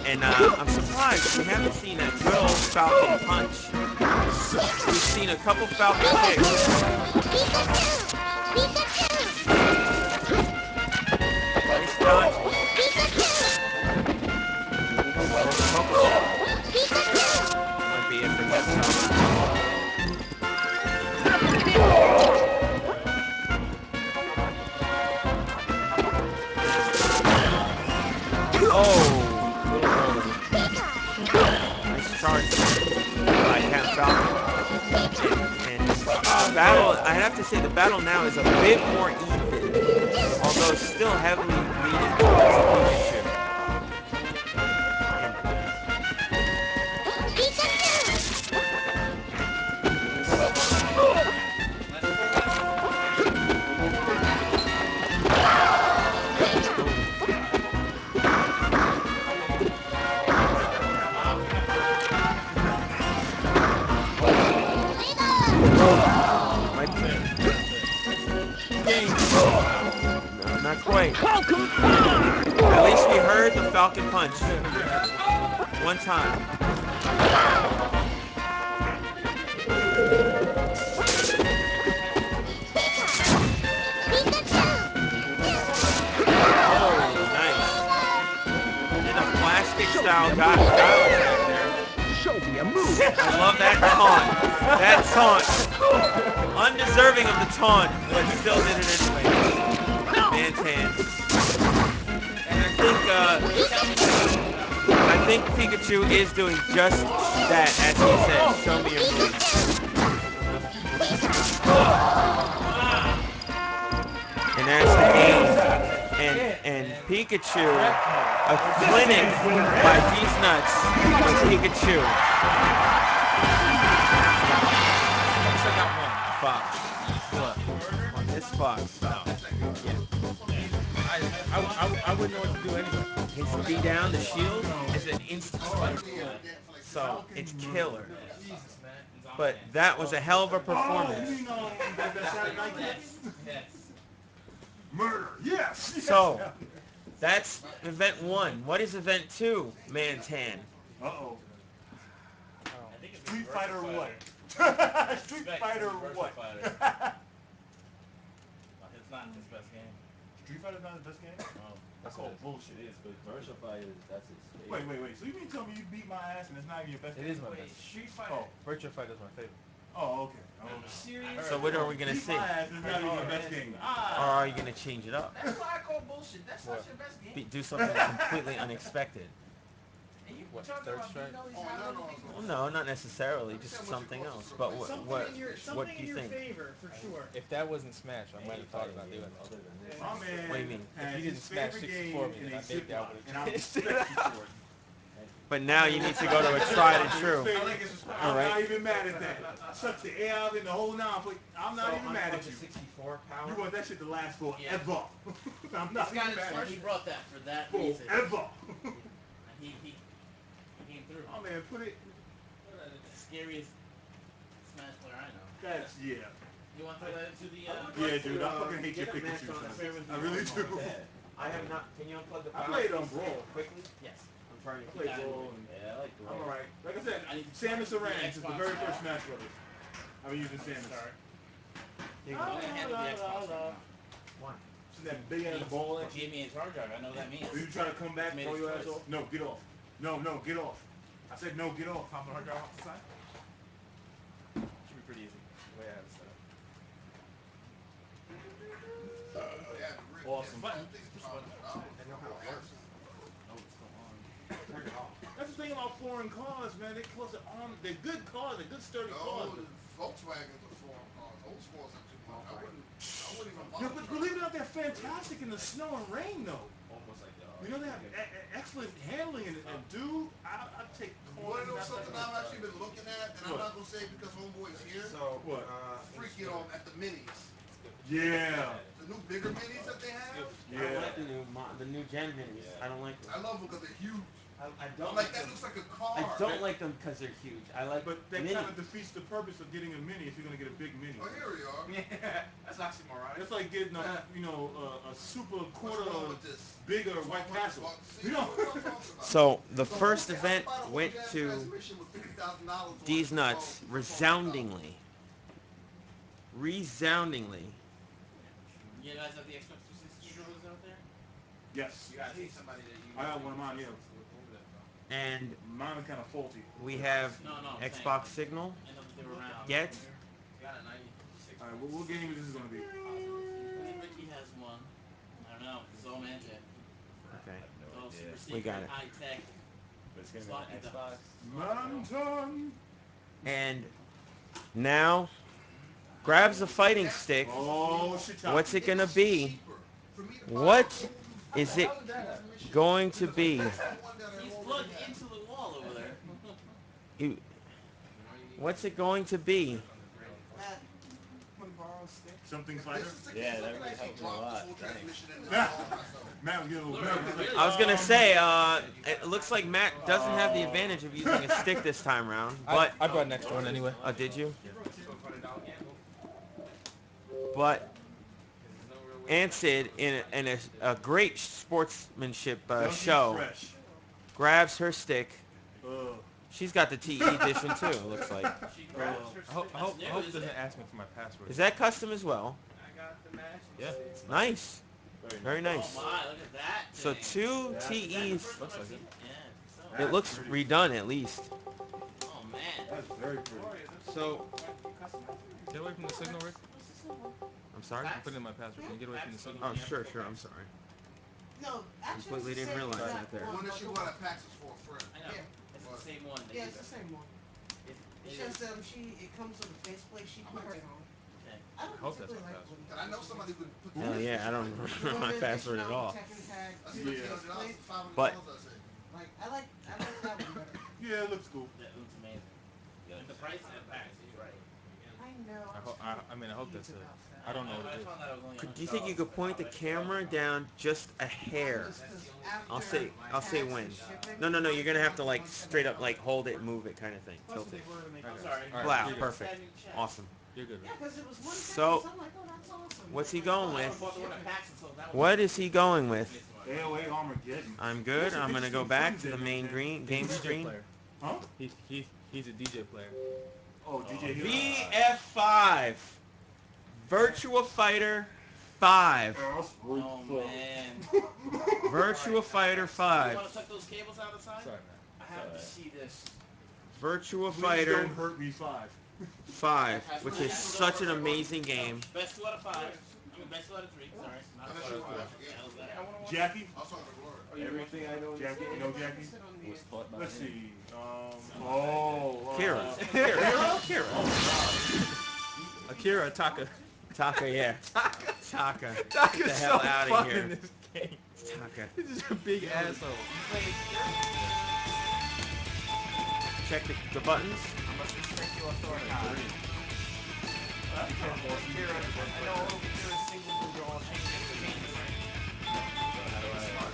Speaker 1: And I'm surprised we haven't seen a good old Falcon punch. We've seen a couple Falcon kicks. Nice dodge. Might be it for that Oh, little early. Nice charge by Captain Falcon. And battle, I have to say the battle now is a bit more even, although still heavily leaning towards Pikachu. No, not quite. At least we heard the Falcon punch. One time. Oh, nice. Did a plastic style got back there. Show me a move. I love that taunt. That taunt. Undeserving of the taunt, but still did it anyway. ManTan. And I think I think Pikachu is doing just that, as he said. Show me your moves. And that's the aim. And Pikachu, a clinic by Deez Nuts with Pikachu.
Speaker 5: I still got one.
Speaker 1: Fox.
Speaker 5: What?
Speaker 1: On this Fox.
Speaker 5: No. Yeah. I wouldn't know what to do anyway.
Speaker 1: His B down, the shield, is an instant spike. So, it's killer.
Speaker 7: Jesus, man.
Speaker 1: But that was a hell of a
Speaker 4: Oh, you
Speaker 1: performance.
Speaker 4: mean that Saturday night game?
Speaker 7: Yes.
Speaker 4: Murder. Yes. Yes.
Speaker 1: So, that's event 1. What is event 2, ManTan?
Speaker 4: Uh-oh.
Speaker 7: I think it's
Speaker 4: Street
Speaker 7: Virtua
Speaker 4: Fighter what? Street
Speaker 7: Respect
Speaker 4: Fighter
Speaker 7: to Virtua
Speaker 4: what?
Speaker 7: Fighter. It's not his best game.
Speaker 4: Street Fighter's not his best game?
Speaker 7: Oh.
Speaker 3: That's all bullshit. It is, but Virtua Fighter, that's his
Speaker 4: Wait.
Speaker 3: favorite.
Speaker 4: So you mean tell me you beat my ass and it's not even your best
Speaker 5: It
Speaker 4: game?
Speaker 5: is my
Speaker 7: Wait,
Speaker 5: best.
Speaker 7: Street Fighter.
Speaker 4: Oh.
Speaker 5: Virtua Fighter is my favorite.
Speaker 4: Oh, okay.
Speaker 7: No,
Speaker 4: Oh,
Speaker 7: no.
Speaker 4: serious?
Speaker 1: So what are we going to
Speaker 4: Beat
Speaker 1: see?
Speaker 4: my ass is not even your best game.
Speaker 1: Or are you going to change it up?
Speaker 7: That's why I call bullshit. That's
Speaker 5: What?
Speaker 7: not your best game.
Speaker 1: Do something completely unexpected.
Speaker 7: And you
Speaker 5: What,
Speaker 7: talking
Speaker 5: third
Speaker 7: about
Speaker 5: strike?
Speaker 7: beating all these
Speaker 6: Oh,
Speaker 7: high
Speaker 6: no,
Speaker 7: level
Speaker 6: no,
Speaker 7: people.
Speaker 1: Well, no, not necessarily. Just something else. But what
Speaker 8: Something
Speaker 1: do
Speaker 8: in
Speaker 1: you
Speaker 8: your
Speaker 1: think?
Speaker 8: favor, for sure.
Speaker 5: If that wasn't Smash, I might have thought about doing that.
Speaker 3: Other than this.
Speaker 4: My man
Speaker 1: What do you mean?
Speaker 4: has
Speaker 5: If you didn't
Speaker 4: his
Speaker 5: smash
Speaker 4: favorite
Speaker 5: 64
Speaker 4: game
Speaker 5: me,
Speaker 4: in
Speaker 5: then
Speaker 4: a
Speaker 5: maybe I
Speaker 4: Ziploc,
Speaker 5: would've
Speaker 4: and I
Speaker 5: changed
Speaker 4: respect you for it.
Speaker 1: But now you need to go to a tried and true.
Speaker 4: I'm
Speaker 1: All right.
Speaker 4: not even mad at that. Sucks the air out in the whole nine. I'm not even mad at you.
Speaker 1: 64 power.
Speaker 4: You want that shit to last forever.
Speaker 7: Yeah.
Speaker 4: I'm not
Speaker 7: This guy
Speaker 4: even mad
Speaker 7: and
Speaker 4: at
Speaker 7: he
Speaker 4: you.
Speaker 7: brought that for that reason.
Speaker 4: Forever.
Speaker 7: And he came through.
Speaker 4: Oh man, put it.
Speaker 7: It's the scariest Smash player I know.
Speaker 4: That's yeah.
Speaker 7: You want to throw that into the
Speaker 4: Yeah, dude. I fucking hate your Pikachu. Son. I really do.
Speaker 1: I have not. Can you unplug the
Speaker 4: I
Speaker 1: power?
Speaker 4: played
Speaker 1: please,
Speaker 4: Brawl.
Speaker 1: quickly.
Speaker 7: Yes.
Speaker 1: I'm trying to
Speaker 4: I
Speaker 1: keep
Speaker 4: played
Speaker 1: that in
Speaker 4: Brawl.
Speaker 1: mind.
Speaker 3: Yeah, I like
Speaker 4: I'm
Speaker 3: Brawl.
Speaker 4: alright. Like I said,
Speaker 7: I need to
Speaker 4: Samus
Speaker 7: start
Speaker 4: Aran
Speaker 7: the
Speaker 4: since the
Speaker 7: Xbox
Speaker 4: very
Speaker 7: now.
Speaker 4: first Smash Brothers. I've been using Samus.
Speaker 7: Sorry.
Speaker 1: Here you
Speaker 7: I'm
Speaker 1: go.
Speaker 7: gonna handle the Xbox right now.
Speaker 1: Why?
Speaker 4: Isn't that big ass ball
Speaker 7: He
Speaker 4: at you?
Speaker 7: gave me his hard drive. I know what that means.
Speaker 4: Are you trying to come back,
Speaker 7: He's made
Speaker 4: throw
Speaker 7: his
Speaker 4: your ass
Speaker 7: choice.
Speaker 4: off? No, get off. No, get off. I said no, get off.
Speaker 5: Pop the hard drive off the side? Should be pretty easy. The way I have it set up.
Speaker 3: Awesome.
Speaker 5: Button.
Speaker 1: I know how it works.
Speaker 5: Oh, it's still on.
Speaker 1: Turn it off.
Speaker 4: That's the thing about foreign cars, man. They cost an arm. They're good cars. They're good sturdy cars.
Speaker 6: No, Volkswagens are foreign cars. Oldsmobils are too much. I wouldn't even
Speaker 4: Yeah,
Speaker 6: bother.
Speaker 4: but believe it or not, they're fantastic in the snow and rain, though.
Speaker 3: Almost like the
Speaker 4: You know, they have excellent handling. And dude, I take
Speaker 6: You want to know
Speaker 4: cars.
Speaker 6: something I've actually been looking at, and I'm not gonna say it because Homeboy's here.
Speaker 1: So,
Speaker 4: What?
Speaker 6: Freaking at the minis,
Speaker 4: Yeah.
Speaker 6: the new bigger minis that they have.
Speaker 1: I don't like the new gen minis. I don't like them.
Speaker 6: I love them because they're huge.
Speaker 1: I
Speaker 6: I'm like, that looks like a car.
Speaker 1: I don't like them because they're huge. I like
Speaker 4: But that
Speaker 1: minis.
Speaker 4: kind of defeats the purpose of getting a mini if you're gonna get a big mini.
Speaker 6: Oh, here we are.
Speaker 7: Yeah, that's oxymoron.
Speaker 4: That's like getting a super
Speaker 6: What's
Speaker 4: quarter
Speaker 6: wrong with this?
Speaker 4: bigger White Castle.
Speaker 6: See,
Speaker 4: You know.
Speaker 6: that's what I'm talking about.
Speaker 1: So the
Speaker 6: The whole
Speaker 1: first
Speaker 6: thing-
Speaker 1: event
Speaker 6: I bought a
Speaker 1: went
Speaker 6: whole damn
Speaker 1: to
Speaker 6: transmission with $50,000
Speaker 1: Deez
Speaker 6: worth of
Speaker 1: Nuts
Speaker 6: $12,000.
Speaker 1: resoundingly. Resoundingly.
Speaker 7: You guys have the Xbox 360 controllers out there?
Speaker 4: Yes.
Speaker 7: You gotta take somebody that you.
Speaker 4: I have one of mine, yeah.
Speaker 7: To look over that though.
Speaker 1: And
Speaker 4: Mine are kind of faulty.
Speaker 1: we have
Speaker 7: No, I'm saying,
Speaker 1: Xbox Signal.
Speaker 7: I know that they were around.
Speaker 1: Yet.
Speaker 7: You got a 96.
Speaker 4: All right, what game is this gonna be?
Speaker 7: I think Ricky has one. I don't know. This is all ManTan.
Speaker 1: Okay.
Speaker 7: It's all super
Speaker 1: We
Speaker 7: secret,
Speaker 1: got it.
Speaker 7: high tech.
Speaker 3: But it's gonna be
Speaker 7: Sloppy
Speaker 3: on
Speaker 7: ducks.
Speaker 3: Xbox.
Speaker 4: ManTan.
Speaker 1: And now grabs the fighting stick.
Speaker 4: Oh, shit.
Speaker 1: What's it gonna be?
Speaker 6: Cheaper for me to buy a
Speaker 1: What
Speaker 6: whole new
Speaker 1: is it
Speaker 6: transmission.
Speaker 1: going to be?
Speaker 6: That's the one that I
Speaker 7: He's
Speaker 6: already
Speaker 7: plugged
Speaker 6: have.
Speaker 7: into the wall over there.
Speaker 1: You- What's it going to be?
Speaker 3: Want to borrow a stick?
Speaker 4: Something fighter.
Speaker 3: Yeah, that really helped me a lot. Thanks.
Speaker 6: Transmission and install it myself.
Speaker 4: Matt was getting a little nervous.
Speaker 1: I was gonna say, it looks like Matt doesn't have the advantage of using a stick this time around. But
Speaker 5: I brought an extra one anyway.
Speaker 1: oh, did you?
Speaker 7: $200 gamble.
Speaker 1: But
Speaker 7: Because there's no real way.
Speaker 1: Ansid, in a great sportsmanship
Speaker 4: Doesn't
Speaker 1: show,
Speaker 4: fresh.
Speaker 1: grabs her stick.
Speaker 4: Ugh.
Speaker 1: She's got the TE edition too. It looks like.
Speaker 7: She grabs her
Speaker 5: I hope,
Speaker 7: stick.
Speaker 5: I hope,
Speaker 7: That's
Speaker 5: I
Speaker 7: new,
Speaker 5: hope it
Speaker 7: isn't
Speaker 5: doesn't
Speaker 7: it?
Speaker 5: ask me for my password.
Speaker 1: Is that custom as well?
Speaker 7: I got the matching
Speaker 5: Yeah.
Speaker 7: stick.
Speaker 1: Nice. Very nice.
Speaker 7: Oh my, look at that
Speaker 1: So
Speaker 7: thing.
Speaker 1: two
Speaker 7: Is that the
Speaker 1: TEs.
Speaker 7: first
Speaker 5: Looks
Speaker 7: time I've
Speaker 5: like
Speaker 7: seen it? Yeah, I think so.
Speaker 1: It looks redone at least.
Speaker 7: Oh man.
Speaker 4: That's very pretty.
Speaker 1: So
Speaker 5: Get away from the signal, Rick.
Speaker 7: What's the symbol?
Speaker 1: I'm sorry.
Speaker 5: I'm putting in my password. Can you get away from the signal?
Speaker 1: Oh, sure. I'm sorry.
Speaker 9: No, actually,
Speaker 1: Completely
Speaker 9: it's the
Speaker 1: didn't
Speaker 9: same
Speaker 1: realize
Speaker 9: exact
Speaker 1: that there.
Speaker 6: The one that
Speaker 9: but
Speaker 6: she
Speaker 9: the
Speaker 6: bought at PAX was for a friend.
Speaker 2: I know.
Speaker 9: Yeah.
Speaker 2: It's
Speaker 6: But
Speaker 2: the same one. That
Speaker 9: Yeah,
Speaker 2: you
Speaker 9: it's the
Speaker 2: got.
Speaker 9: same one. It's just it comes with a faceplate. She puts it on.
Speaker 2: Okay.
Speaker 9: I don't
Speaker 5: I hope that's
Speaker 9: particularly
Speaker 5: my
Speaker 9: like
Speaker 5: password.
Speaker 9: when.
Speaker 6: and I know somebody who can put the
Speaker 1: Hell yeah, I don't
Speaker 9: The
Speaker 1: remember
Speaker 9: ones
Speaker 1: my
Speaker 9: that they
Speaker 1: password
Speaker 9: come
Speaker 1: at
Speaker 9: out with
Speaker 1: all.
Speaker 9: Tekken Tag.
Speaker 6: I
Speaker 9: See
Speaker 6: spent
Speaker 9: the
Speaker 6: $200
Speaker 9: faceplate.
Speaker 6: for $500.
Speaker 1: But-
Speaker 6: I said,
Speaker 9: Like I like that one better.
Speaker 4: Yeah, it looks cool.
Speaker 2: That looks amazing. And the price at PAX is right.
Speaker 9: I know.
Speaker 5: I mean, I hope that's
Speaker 9: peeved
Speaker 5: a.
Speaker 9: about that.
Speaker 5: I don't know
Speaker 2: I
Speaker 5: what it is.
Speaker 2: found that I was only
Speaker 1: Do you think you
Speaker 2: $100
Speaker 1: could point the camera down just a hair?
Speaker 9: Just 'cause
Speaker 1: I'll
Speaker 9: after
Speaker 1: say
Speaker 9: tax
Speaker 1: when.
Speaker 9: and shipping,
Speaker 1: No, you're gonna have
Speaker 9: it's
Speaker 1: to like
Speaker 9: 175.
Speaker 1: straight up like hold it, move it kind of thing. Tilt it.
Speaker 2: I'm sorry.
Speaker 5: All right,
Speaker 1: Wow,
Speaker 5: you're good.
Speaker 1: perfect. Awesome.
Speaker 5: You're good.
Speaker 9: Yeah, because it was 150.
Speaker 1: So,
Speaker 9: So I'm like, oh, that's awesome.
Speaker 1: what's he
Speaker 9: Like,
Speaker 1: going
Speaker 9: oh,
Speaker 2: I
Speaker 1: with?
Speaker 2: bought the one at PAX until that one.
Speaker 1: What is he going with?
Speaker 4: AOA Armageddon.
Speaker 1: I'm good. I'm gonna go back to the main game
Speaker 5: He's a DJ
Speaker 1: screen.
Speaker 5: player.
Speaker 4: Huh?
Speaker 5: He's a DJ player.
Speaker 4: Oh, DJ Hero.
Speaker 1: VF5. Virtua Fighter 5.
Speaker 2: Oh man.
Speaker 1: Virtua Fighter
Speaker 2: You
Speaker 1: 5.
Speaker 2: want to tuck those cables out of the side?
Speaker 5: Sorry, man.
Speaker 2: I have to see this.
Speaker 1: Virtua
Speaker 4: Please
Speaker 1: Fighter
Speaker 4: don't hurt me 5.
Speaker 1: 5, which is such an amazing game.
Speaker 2: Best 2 out of 5. I mean, best 2 out of 3. Sorry. Not
Speaker 6: unless
Speaker 2: 2
Speaker 6: you
Speaker 2: out of
Speaker 6: want to
Speaker 2: 5.
Speaker 6: watch the game.
Speaker 2: How's that?
Speaker 4: Jackie?
Speaker 6: I was talking to Gloria.
Speaker 3: Everything I know.
Speaker 4: Jackie? You know Jackie?
Speaker 9: sit on the
Speaker 5: Was taught by
Speaker 4: Let's
Speaker 5: him.
Speaker 4: see.
Speaker 1: Kira.
Speaker 5: Akira Taka.
Speaker 1: Taka, yeah. Taka. Get the
Speaker 5: Taka's
Speaker 1: hell
Speaker 5: so
Speaker 1: out
Speaker 5: fun
Speaker 1: of here.
Speaker 5: in this game.
Speaker 1: Taka.
Speaker 5: He's just a big asshole.
Speaker 1: Check the buttons.
Speaker 2: I'm a spectacular authority. I know all of Akira's single moves are all changed in the game, right?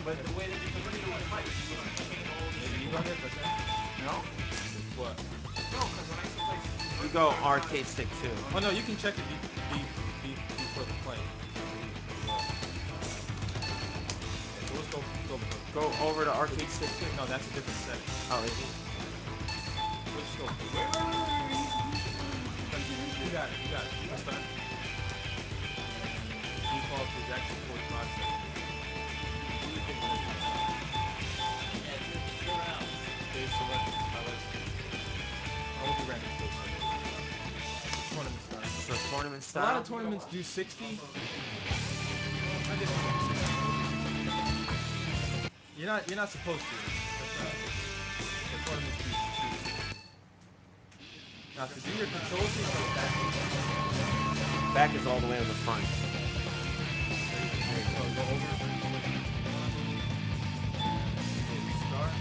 Speaker 2: But the way that you can do it, Mike, you can change all the
Speaker 5: You
Speaker 2: single
Speaker 5: run it, but
Speaker 2: No?
Speaker 5: what?
Speaker 2: No, because when I used to play...
Speaker 1: You go arcade stick too.
Speaker 5: Oh no, you can check it before the play. So let's go.
Speaker 1: Go over to arcade stick 2.
Speaker 5: No, that's a different setting.
Speaker 1: Oh, is it?
Speaker 5: Let's go. You got it. Press start. Default is actually 45 seconds. What do you think when it's
Speaker 2: Yeah, it's different now.
Speaker 5: Stage select? I will be random stage select. Tournament start.
Speaker 1: So tournament
Speaker 5: A
Speaker 1: style.
Speaker 5: lot of tournaments do 60. I guess you're not supposed to. But tournaments do 60. Now to do your controls, you go back.
Speaker 1: Back is all the way on the front.
Speaker 5: Go over. Hit start.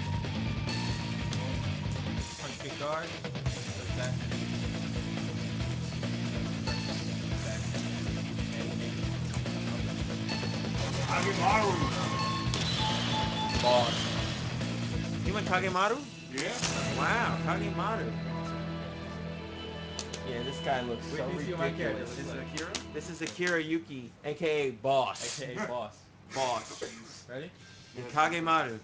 Speaker 5: Punch kick guard. Press back. Back.
Speaker 4: Agemaru.
Speaker 5: Boss.
Speaker 1: You went Kagemaru?
Speaker 4: Yeah.
Speaker 1: Wow, Kagemaru. Yeah, this guy looks so
Speaker 5: Wait, see what my character
Speaker 1: ridiculous.
Speaker 5: looks like.
Speaker 2: Akira?
Speaker 1: This is Akira Yuki, aka Boss.
Speaker 5: AKA boss.
Speaker 1: Boss.
Speaker 5: Ready?
Speaker 1: And Kagemaru.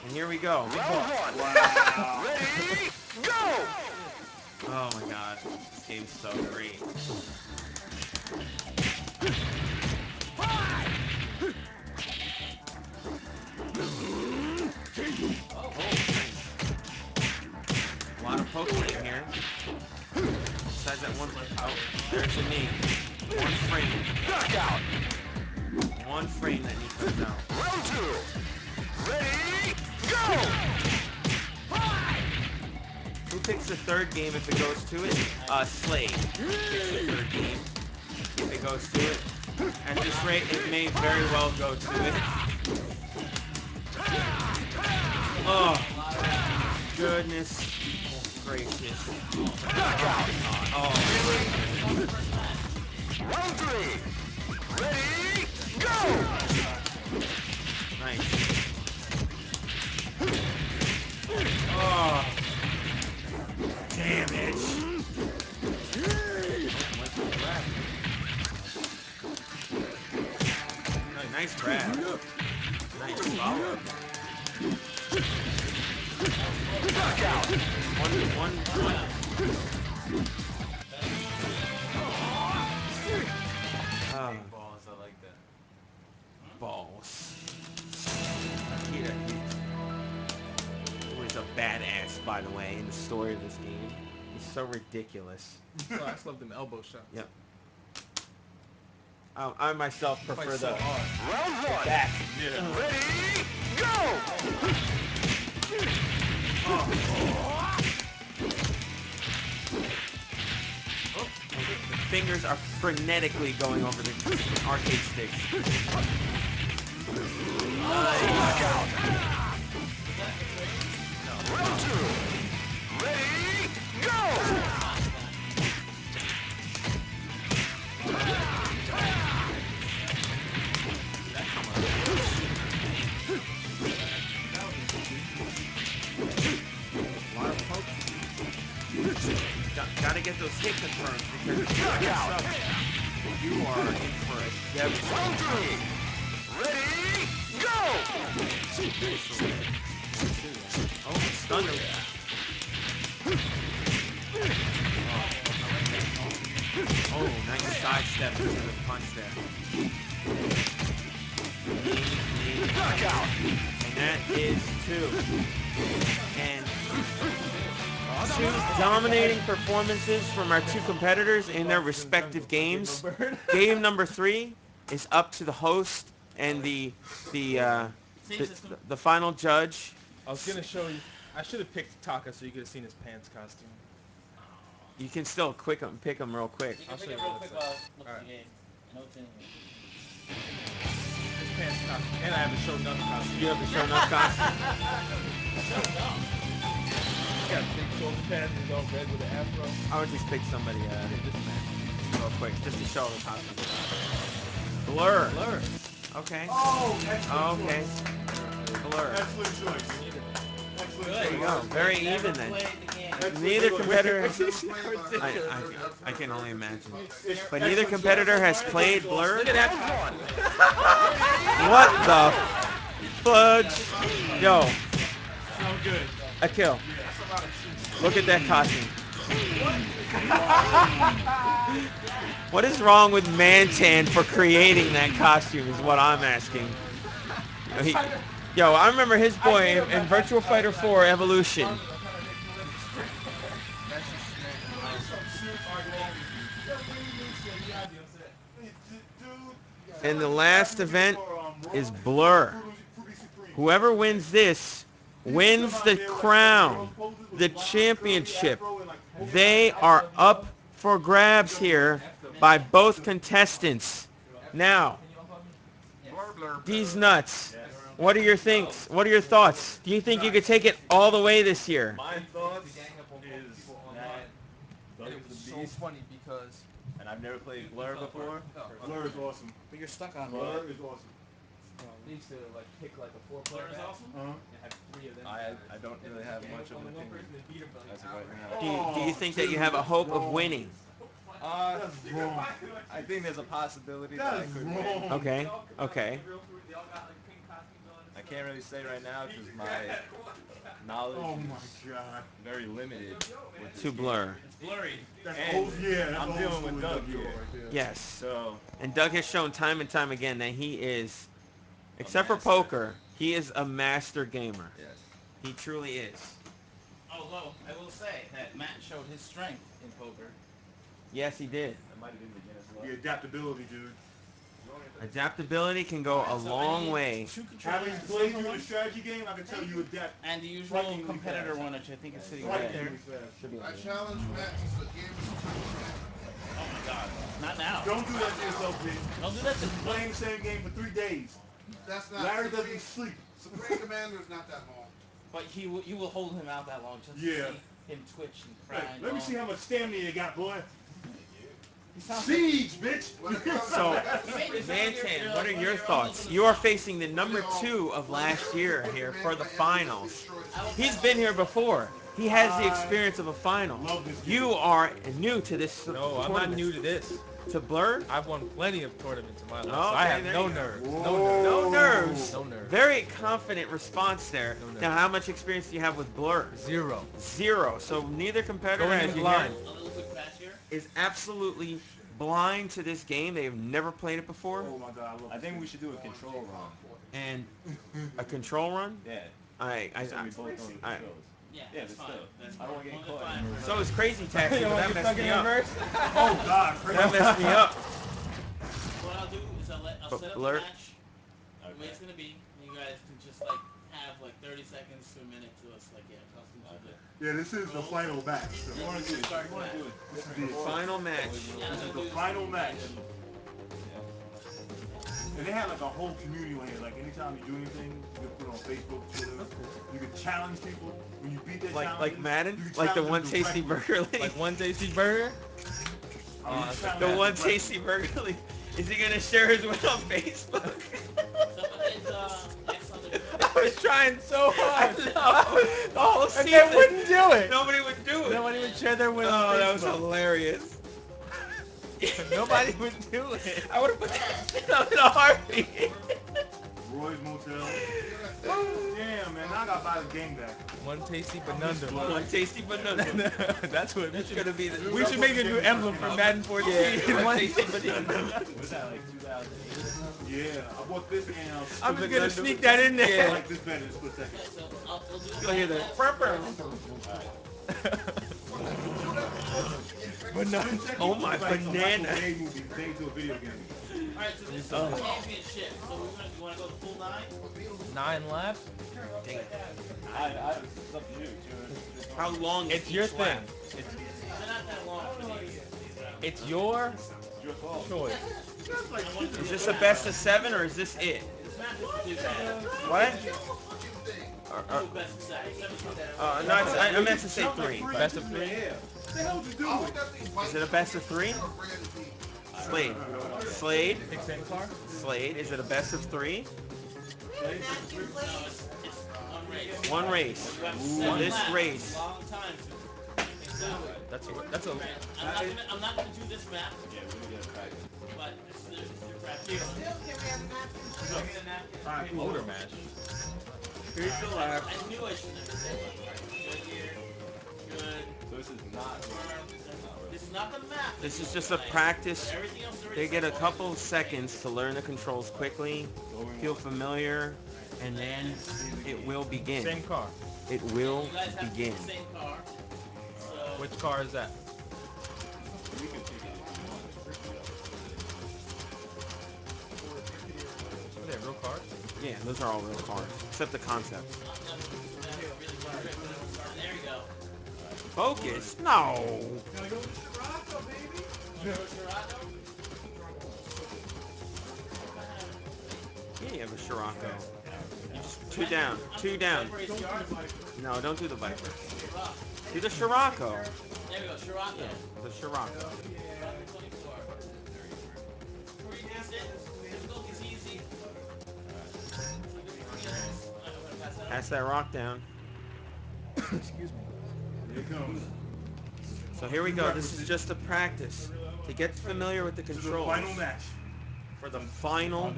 Speaker 1: And here we go.
Speaker 4: Wow.
Speaker 1: Oh my god. This game's so great. Oh, a lot of poking in here. Besides that one. Oh, there's a knee. One frame.
Speaker 10: Knockout.
Speaker 1: One frame that knee comes out.
Speaker 10: Round 2. Ready, go!
Speaker 1: Who picks the third game if it goes to it? Slade picks the third game if it goes to it. At this rate, it may very well go to it. Oh, goodness gracious.
Speaker 10: Knockout.
Speaker 1: Oh,
Speaker 10: Round 3. Ready, go!
Speaker 1: nice. Oh, damn it. Nice grab. Nice follow.
Speaker 10: Knockout.
Speaker 1: One.
Speaker 7: Balls, I like that.
Speaker 1: Balls. Akira who is a badass, by the way, in the story of this game. He's so ridiculous.
Speaker 5: So I just love them elbow shots.
Speaker 1: Yep. I myself prefer
Speaker 5: Fight so
Speaker 1: the
Speaker 5: hard.
Speaker 10: Round one.
Speaker 1: back.
Speaker 10: Ready, go!
Speaker 1: The fingers are frenetically going over the arcade sticks.
Speaker 10: Knockout. Round two. Ready, go!
Speaker 1: Gotta get those hit confirms because if you mess up, you are in for a devastating.
Speaker 10: Round three. Ready, go!
Speaker 1: Oh, stun him. Oh, nice sidestep into the punch there.
Speaker 10: Knockout.
Speaker 1: And that is two. And two dominating performances from our two competitors in their respective games. Game number 3 is up to the host and the final judge.
Speaker 5: I was gonna show you. I should have picked Taka so you could have seen his pants costume.
Speaker 1: You can still pick them real quick.
Speaker 2: You
Speaker 5: I'll
Speaker 2: can
Speaker 5: show
Speaker 2: pick
Speaker 5: you
Speaker 2: it real
Speaker 5: what
Speaker 2: quick
Speaker 5: it
Speaker 2: while I
Speaker 5: says.
Speaker 2: look
Speaker 5: Alright.
Speaker 2: at the game. I know what's in here.
Speaker 5: His pants costume. And I have a show enough costume.
Speaker 1: You have the show enough costume?
Speaker 5: He's got big shoulder pads and he's all red with an afro.
Speaker 1: I would just pick somebody
Speaker 5: This man.
Speaker 1: real quick just to show the costume. Blur.
Speaker 5: Blur.
Speaker 1: Okay.
Speaker 4: Oh, excellent
Speaker 1: Okay.
Speaker 4: choice.
Speaker 1: Blur.
Speaker 4: Excellent choice. Excellent
Speaker 1: There you
Speaker 4: choice.
Speaker 1: go. Very
Speaker 2: Never
Speaker 1: even then.
Speaker 2: played the game.
Speaker 4: Excellent
Speaker 1: Neither
Speaker 4: choice.
Speaker 1: competitor.
Speaker 6: I've never played it, but I've heard
Speaker 1: I can only imagine.
Speaker 4: It's
Speaker 1: But neither
Speaker 4: excellent
Speaker 1: competitor
Speaker 4: choice.
Speaker 1: has played Blur.
Speaker 5: Look at that.
Speaker 1: What the fudge? Yo,
Speaker 4: So good.
Speaker 1: a kill. Look at that costume. What is wrong with ManTan for creating that costume is what I'm asking. Yo, I remember his boy in Virtua Fighter 4 Evolution.
Speaker 5: That's just
Speaker 1: And the last event is Blur. Whoever wins this wins the crown, the championship. They are up for grabs here by both contestants. Now, Deez Nuts, what are your things? What are your thoughts? Do you think you could take it all the way this year?
Speaker 3: My thoughts is that Doug
Speaker 5: And it
Speaker 3: is
Speaker 5: was
Speaker 3: the
Speaker 5: so
Speaker 3: beast,
Speaker 5: funny because
Speaker 3: and I've never played Blur before.
Speaker 4: Blur is awesome.
Speaker 9: But you're stuck on
Speaker 4: Blur is awesome.
Speaker 5: we used to like pick like a 4-player
Speaker 2: Blur is
Speaker 5: match
Speaker 2: awesome?
Speaker 5: and have 3 of them.
Speaker 3: I don't really have much of an opinion as of right now.
Speaker 1: Do you think that you have a hope of winning?
Speaker 4: That's wrong.
Speaker 3: I think there's a possibility that
Speaker 4: That
Speaker 3: I
Speaker 4: is
Speaker 3: could
Speaker 4: wrong.
Speaker 3: win.
Speaker 1: Okay, okay.
Speaker 3: I can't really say right now because my knowledge
Speaker 4: Oh
Speaker 3: is
Speaker 4: my god.
Speaker 3: very limited with this
Speaker 1: To
Speaker 3: game.
Speaker 1: Blur.
Speaker 2: It's blurry.
Speaker 4: That's
Speaker 3: And
Speaker 4: old, yeah. That's
Speaker 3: I'm
Speaker 4: old
Speaker 3: dealing
Speaker 4: school
Speaker 3: with Doug
Speaker 4: WO
Speaker 3: here.
Speaker 4: right there.
Speaker 1: Yes.
Speaker 3: So
Speaker 1: And Doug has shown time and time again that he is, except for
Speaker 3: master.
Speaker 1: poker, he is a master gamer.
Speaker 3: yes,
Speaker 1: He truly is.
Speaker 2: Although, I will say that Matt showed his strength in poker.
Speaker 1: Yes, he did.
Speaker 3: that might have been beginner's luck.
Speaker 4: The adaptability, dude.
Speaker 1: Adaptability can go a
Speaker 2: So
Speaker 1: long
Speaker 2: any
Speaker 1: way.
Speaker 2: Two controllers,
Speaker 4: Having
Speaker 2: the
Speaker 4: played
Speaker 2: silver
Speaker 4: you in
Speaker 2: one,
Speaker 4: a strategy game, I can tell you adapt
Speaker 2: and the usual
Speaker 4: frighteningly
Speaker 2: competitor
Speaker 4: fast.
Speaker 2: one, which I think is sitting right there.
Speaker 4: Frighteningly fast.
Speaker 6: I challenge Matt to a game of Supreme Command.
Speaker 2: Oh my god. Not now.
Speaker 4: Don't do that to yourself, B.
Speaker 2: Don't do that to
Speaker 4: You're playing the same game for 3 days.
Speaker 6: That's not
Speaker 4: Larry
Speaker 6: Supreme,
Speaker 4: doesn't sleep.
Speaker 6: Supreme Commander is not that long.
Speaker 2: But you will hold him out that long just
Speaker 4: Yeah.
Speaker 2: to see him twitch and
Speaker 4: Hey,
Speaker 2: cry and
Speaker 4: let me
Speaker 2: moan.
Speaker 4: see how much stamina you got, boy.
Speaker 2: He sounds
Speaker 4: Siege, bitch!
Speaker 6: When it comes
Speaker 1: So,
Speaker 6: to
Speaker 2: He made me sound like you're
Speaker 1: Mantan,
Speaker 2: like
Speaker 1: what are
Speaker 2: one of
Speaker 1: your
Speaker 2: your
Speaker 1: thoughts?
Speaker 2: uncles in
Speaker 1: You
Speaker 2: the
Speaker 1: are
Speaker 2: South.
Speaker 1: facing the number 2 of last year here for the finals.
Speaker 2: I will
Speaker 1: He's
Speaker 2: pass
Speaker 1: been
Speaker 2: you.
Speaker 1: here before. He has the experience of a final.
Speaker 4: Love this game.
Speaker 1: You are new to this
Speaker 5: no, I'm not
Speaker 1: tournament.
Speaker 5: new to this.
Speaker 1: To Blur?
Speaker 5: I've won plenty of tournaments in my life,
Speaker 1: Oh,
Speaker 5: so I
Speaker 1: okay,
Speaker 5: have
Speaker 1: there
Speaker 5: no
Speaker 1: you go.
Speaker 5: nerves.
Speaker 4: Whoa.
Speaker 5: No nerves.
Speaker 1: No nerves.
Speaker 5: No nerves.
Speaker 1: Very confident response there.
Speaker 5: No nerves.
Speaker 1: Now, how much experience do you have with Blur?
Speaker 5: 0.
Speaker 1: 0. So neither competitor,
Speaker 5: Going
Speaker 1: as
Speaker 5: in
Speaker 1: you
Speaker 5: blind.
Speaker 1: hear,
Speaker 2: A little quick pass here.
Speaker 1: is absolutely blind to this game. They've never played it before.
Speaker 4: Oh my god, I love
Speaker 3: I
Speaker 4: this
Speaker 3: think
Speaker 4: game.
Speaker 3: we should do a control run.
Speaker 1: And a control run.
Speaker 3: Yeah,
Speaker 1: I
Speaker 3: so we both know the controls.
Speaker 2: Yeah,
Speaker 3: Yeah,
Speaker 2: that's
Speaker 3: but
Speaker 2: fine.
Speaker 3: still,
Speaker 2: That's
Speaker 3: I don't want to get
Speaker 2: only
Speaker 3: caught.
Speaker 2: fine for
Speaker 1: so is Crazy Taxi,
Speaker 5: You
Speaker 1: but
Speaker 5: want
Speaker 1: that
Speaker 5: to get
Speaker 1: messed
Speaker 5: stuck in
Speaker 1: me up.
Speaker 5: reverse?
Speaker 4: Oh god,
Speaker 1: That messed me up.
Speaker 2: what I'll do I'll
Speaker 1: But
Speaker 2: set up the
Speaker 1: alert.
Speaker 2: match the way it's gonna be. And you guys can just like have like 30 seconds to a minute to us like get accustomed to the
Speaker 4: Yeah, this is the final match. So.
Speaker 3: You want to do it?
Speaker 2: Start
Speaker 3: You want
Speaker 2: match.
Speaker 3: to do it?
Speaker 4: This is the
Speaker 1: Final match.
Speaker 2: Yeah, I'm
Speaker 4: This is
Speaker 2: gonna
Speaker 4: the
Speaker 2: do this
Speaker 4: final
Speaker 2: for you
Speaker 4: match.
Speaker 2: random.
Speaker 4: And they had like a whole community on here. Like anytime you do anything, you can put it on Facebook, Twitter. You can challenge people. When you beat that challenge,
Speaker 1: Like Madden,
Speaker 4: you can
Speaker 1: like the
Speaker 4: challenge
Speaker 1: one
Speaker 4: them
Speaker 1: tasty
Speaker 4: directly.
Speaker 1: burger league.
Speaker 5: Like one tasty burger.
Speaker 4: I mean, you
Speaker 5: that's
Speaker 4: challenge
Speaker 1: The
Speaker 4: them
Speaker 1: one
Speaker 4: directly.
Speaker 1: tasty burger league. Is he gonna share his win on Facebook?
Speaker 2: Someone hit X on the
Speaker 1: I
Speaker 2: Twitter.
Speaker 1: was trying so hard. I know. The whole
Speaker 5: And
Speaker 1: season.
Speaker 5: they wouldn't do it.
Speaker 1: Nobody would do it.
Speaker 5: Nobody would share their win on
Speaker 1: Oh, that was
Speaker 5: Facebook.
Speaker 1: hilarious.
Speaker 5: Nobody would do it.
Speaker 1: I would have put that up in a heartbeat.
Speaker 4: Roy's Motel. Damn, man. Now I gotta buy the game back.
Speaker 5: One tasty banunda.
Speaker 1: One tasty banana.
Speaker 5: That's what
Speaker 1: That's gonna be the.
Speaker 5: we should make a new emblem for Madden 14.
Speaker 1: Yeah,
Speaker 5: One
Speaker 1: tasty
Speaker 5: tasty
Speaker 1: banana.
Speaker 3: Was that like 2008 or something?
Speaker 4: Yeah, I bought this and
Speaker 5: I'm just gonna sneak that in there.
Speaker 1: Yeah.
Speaker 4: I like this better in a split second.
Speaker 2: Okay, so we'll do
Speaker 1: You'll hear that.
Speaker 5: Banana.
Speaker 1: Oh my banana.
Speaker 4: Movie made into a video game.
Speaker 2: Alright, so this is the game's being shipped. So you wanna go the full 9?
Speaker 5: 9 left.
Speaker 1: Damn.
Speaker 3: It's up to you.
Speaker 1: How long is
Speaker 5: It's your
Speaker 1: each
Speaker 5: thing.
Speaker 1: lap?
Speaker 5: It's
Speaker 2: They're not that long for these rounds.
Speaker 5: it's your
Speaker 3: Your call.
Speaker 5: choice.
Speaker 1: Is this a best of 7 or is this it?
Speaker 2: This match isn't too bad.
Speaker 1: What?
Speaker 2: We'll do best of 7. 7's too bad.
Speaker 1: No, I meant to say 3.
Speaker 5: Best of 3.
Speaker 4: Yeah. What the hell did you do?
Speaker 1: Is it a best of 3? Slade. Slade.
Speaker 5: Pick same car.
Speaker 1: Slade. Is it a best of 3?
Speaker 2: No, it's one race.
Speaker 1: One race.
Speaker 2: You have
Speaker 1: So
Speaker 2: 7
Speaker 1: this
Speaker 2: laps.
Speaker 1: race.
Speaker 2: It's a long time to figure things out.
Speaker 5: That's a
Speaker 2: Alright, I'm not gonna do this map,
Speaker 3: Yeah, we're gonna get a practice.
Speaker 2: but this is your practice
Speaker 9: Still,
Speaker 2: run.
Speaker 9: can we have a napkin,
Speaker 2: I'll
Speaker 9: please?
Speaker 2: get a napkin.
Speaker 4: Alright, cool.
Speaker 5: motor mash.
Speaker 1: Here's the lap.
Speaker 2: I knew I shouldn't have said that. Alright, good here. Good.
Speaker 3: So this is not.
Speaker 2: Firm. This is not the map. that
Speaker 1: This
Speaker 2: you
Speaker 1: is
Speaker 2: want
Speaker 1: just
Speaker 2: to
Speaker 1: a
Speaker 2: play,
Speaker 1: practice.
Speaker 2: but everything else is already
Speaker 1: They get a
Speaker 2: set.
Speaker 1: couple seconds to learn the controls quickly, feel familiar, and then it will begin.
Speaker 5: Same car.
Speaker 1: It will
Speaker 2: You guys have to
Speaker 1: begin.
Speaker 2: pick the same car. So
Speaker 5: Which car is that?
Speaker 3: We can pick it if you want it.
Speaker 5: Are they real cars?
Speaker 1: Yeah, those are all real cars, except the concept.
Speaker 2: I'm really strict when I'm starting. There you go.
Speaker 1: Focus? No.
Speaker 8: Gotta go with the Scirocco, baby.
Speaker 2: You want to go Scirocco?
Speaker 1: Yeah, you have a Scirocco. You just two down. Two down.
Speaker 2: Viper ACR?
Speaker 1: No, don't do the Viper.
Speaker 2: Rock.
Speaker 1: Do the Scirocco.
Speaker 2: There we go, Scirocco.
Speaker 1: Yeah, the Scirocco.
Speaker 2: Scirocco 24. Pretty decent. Difficulty's easy. Some beginners. I'm gonna pass that on.
Speaker 1: Pass that rock down.
Speaker 5: Excuse me.
Speaker 4: Here it comes.
Speaker 1: So here we go. This is just a practice to get familiar with the
Speaker 4: This is the
Speaker 1: controls.
Speaker 4: final match.
Speaker 1: For the final,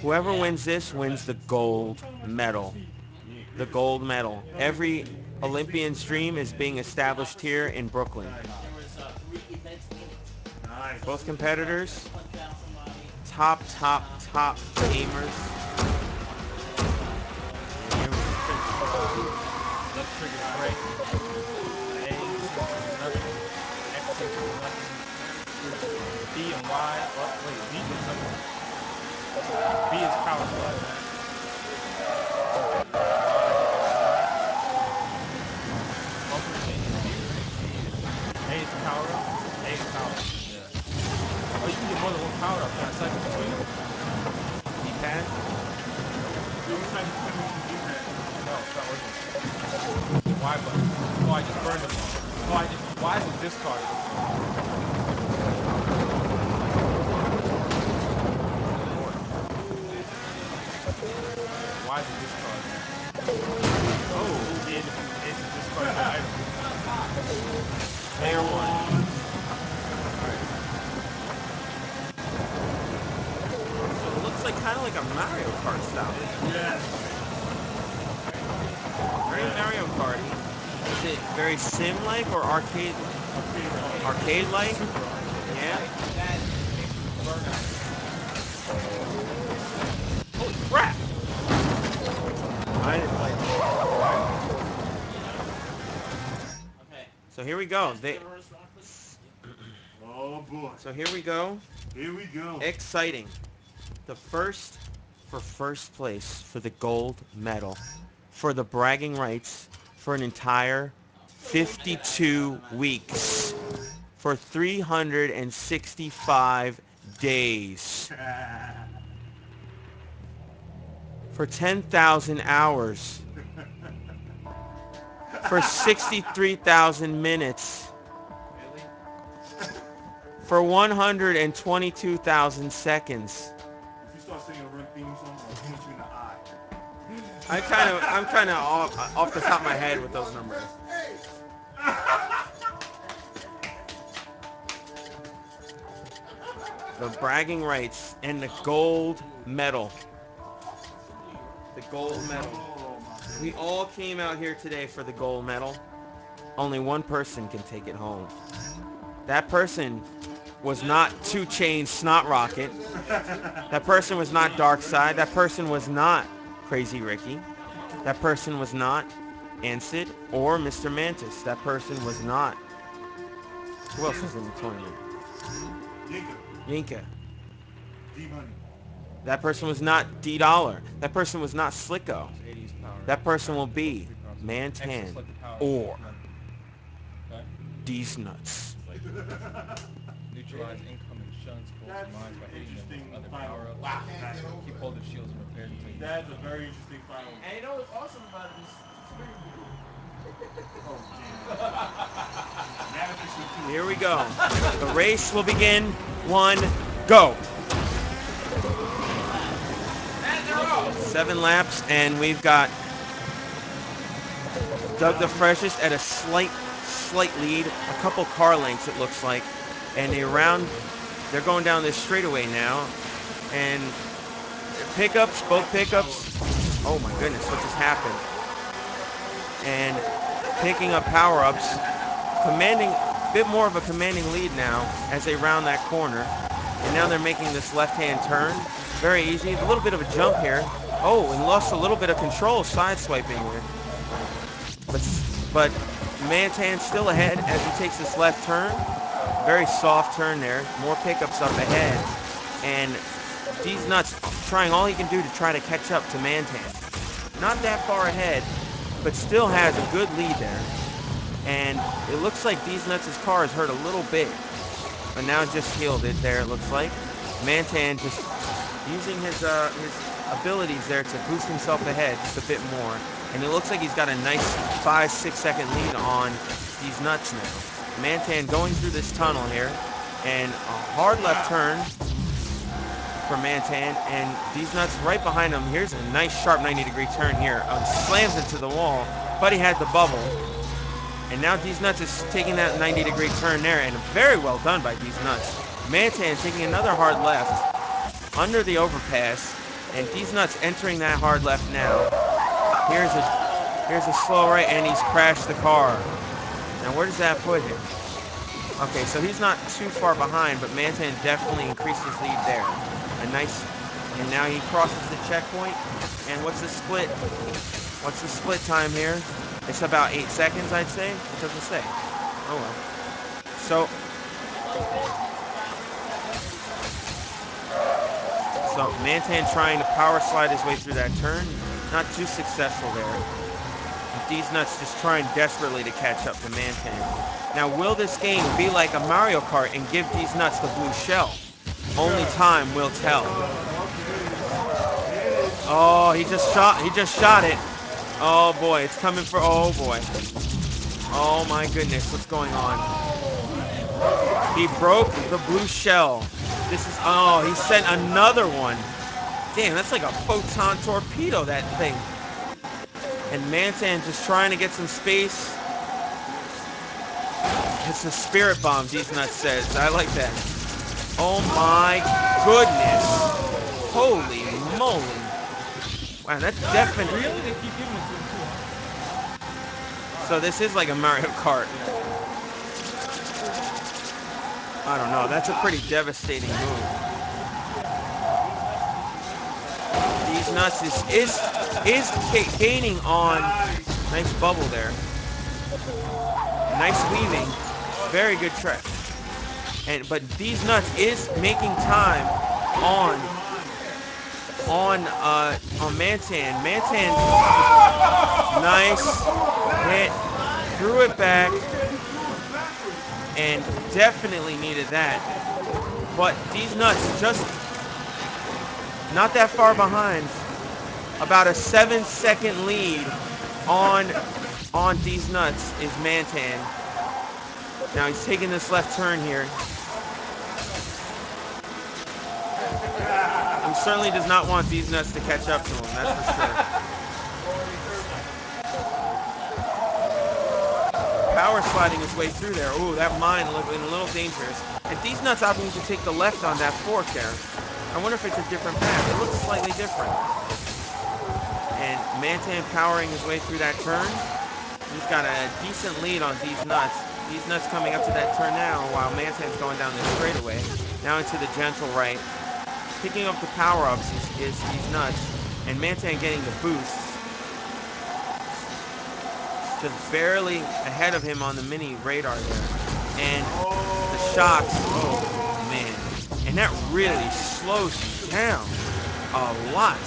Speaker 1: whoever wins this wins the gold medal. The gold medal. Every Olympian's dream is being established here in Brooklyn.
Speaker 2: There was 3 events in it.
Speaker 4: Nice.
Speaker 1: Both competitors,
Speaker 2: Punch down somebody.
Speaker 1: top gamers.
Speaker 5: Left trigger straight. A seems to do nothing. X seems to do nothing. B and Y. Oh, wait, B does something. B is powerful at that. Bumper changes B. A is power up. A is power up. Yeah. Oh, you can get more than one power up. Can I cycle between them?
Speaker 1: D-pad.
Speaker 4: You can type between the D-pad.
Speaker 5: No, it's not working. Y button. Oh, I just burned them all. Oh, Y is a discard. Y is a discard. Oh, A is a discard of the item.
Speaker 1: Player one. So it looks like kind of like a Mario Kart style.
Speaker 4: Yes.
Speaker 1: Very Mario Karty. Is it very sim-like or arcade-like? Arcade-like? Yeah. Holy crap! I didn't play this.
Speaker 2: Okay.
Speaker 1: So here we go.
Speaker 2: Reverse rock, please.
Speaker 4: Oh boy.
Speaker 1: So here we go.
Speaker 4: Here we go.
Speaker 1: Exciting. The first for first place for the gold medal for the bragging rights for an entire 52 weeks for 365 days for 10,000 hours for 63,000 minutes for 122,000 seconds.
Speaker 4: If you start singing a run theme song, I'll punch you in the eye.
Speaker 1: I'm kind of off the top of my head with those numbers. The bragging rights and the gold medal. The gold medal. We all came out here today for the gold medal. Only one person can take it home. That person was not 2 Chainz Snot Rocket. That person was not Darkside. That person was not Crazy Ricky. That person was not Ancid or Mr. Mantis. That person was not. Who else was in the tournament? Yinka.
Speaker 4: D-Money.
Speaker 1: That person was not D-Dollar. That person was not Slicko. That person will be ManTan or Deez Nuts.
Speaker 5: Neutralize incoming shuns, both minds by hitting them with other power-ups. Keep hold of shields and repairs until you...
Speaker 4: That's a very interesting final.
Speaker 2: And you know what's awesome about it is it's very real.
Speaker 4: Oh, damn.
Speaker 1: Here we go. The race will begin. 1, go. 7 laps, and we've got Doug the Freshest at a slight lead, a couple car lengths it looks like, and they're going down this straightaway now, and pickups, both pickups, oh my goodness, what just happened, and picking up power-ups, commanding, a bit more of a commanding lead now as they round that corner, and now they're making this left-hand turn, very easy, a little bit of a jump here, oh, and lost a little bit of control, side-swiping here, but ManTan still ahead as he takes this left turn. Very soft turn there. More pickups up ahead. And Deez Nuts trying all he can do to try to catch up to ManTan. Not that far ahead, but still has a good lead there. And it looks like Deez Nuts' car is hurt a little bit. But now just healed it there, it looks like. ManTan just using his abilities there to boost himself ahead just a bit more. And it looks like he's got a nice 5-6 second lead on Deez Nuts now. ManTan going through this tunnel here, and a hard left turn for ManTan, and Deez Nuts right behind him. Here's a nice sharp 90-degree turn here. Slams into the wall, but he had the bubble. And now Deez Nuts is taking that 90-degree turn there, and very well done by Deez Nuts. ManTan taking another hard left under the overpass, and Deez Nuts entering that hard left now. Here's a slow right, and he's crashed the car. Now where does that put him? Okay, so he's not too far behind, but ManTan definitely increased his lead there. And now he crosses the checkpoint. And what's the split? What's the split time here? It's about 8 seconds, I'd say. It doesn't say. Oh well. So ManTan trying to power slide his way through that turn. Not too successful there. Deez Nuts just trying desperately to catch up to ManTan. Now, will this game be like a Mario Kart and give Deez Nuts the blue shell? Only time will tell. Oh, he just shot it. Oh boy, it's coming for, oh boy. Oh my goodness, what's going on? He broke the blue shell. This is, oh, he sent another one. Damn, that's like a photon torpedo, that thing. And ManTan just trying to get some space. It's a spirit bomb, Deez Nuts says. I like that. Oh my goodness. Holy moly. Wow, that's definitely...
Speaker 5: Really? They keep giving it to him too, huh?
Speaker 1: So this is like a Mario Kart. I don't know. That's a pretty devastating move. Deez Nuts is gaining on. Nice bubble there. Nice weaving. Very good track. But Deez Nuts is making time on on ManTan. ManTan, nice hit, threw it back, and definitely needed that. But Deez Nuts just not that far behind. About a 7-second lead on Deez Nuts is ManTan. Now he's taking this left turn here. He certainly does not want Deez Nuts to catch up to him, that's for sure. Power sliding his way through there. Ooh, that mine looking a little dangerous. And Deez Nuts opting to take the left on that fork there. I wonder if it's a different path. It looks slightly different. And ManTan powering his way through that turn. He's got a decent lead on Deez Nuts. Deez Nuts coming up to that turn now while ManTan's going down the straightaway. Now into the gentle right. Picking up the power-ups is Deez Nuts. And ManTan getting the boosts. Just barely ahead of him on the mini radar there. And the shocks, oh man. And that really slows you down a lot.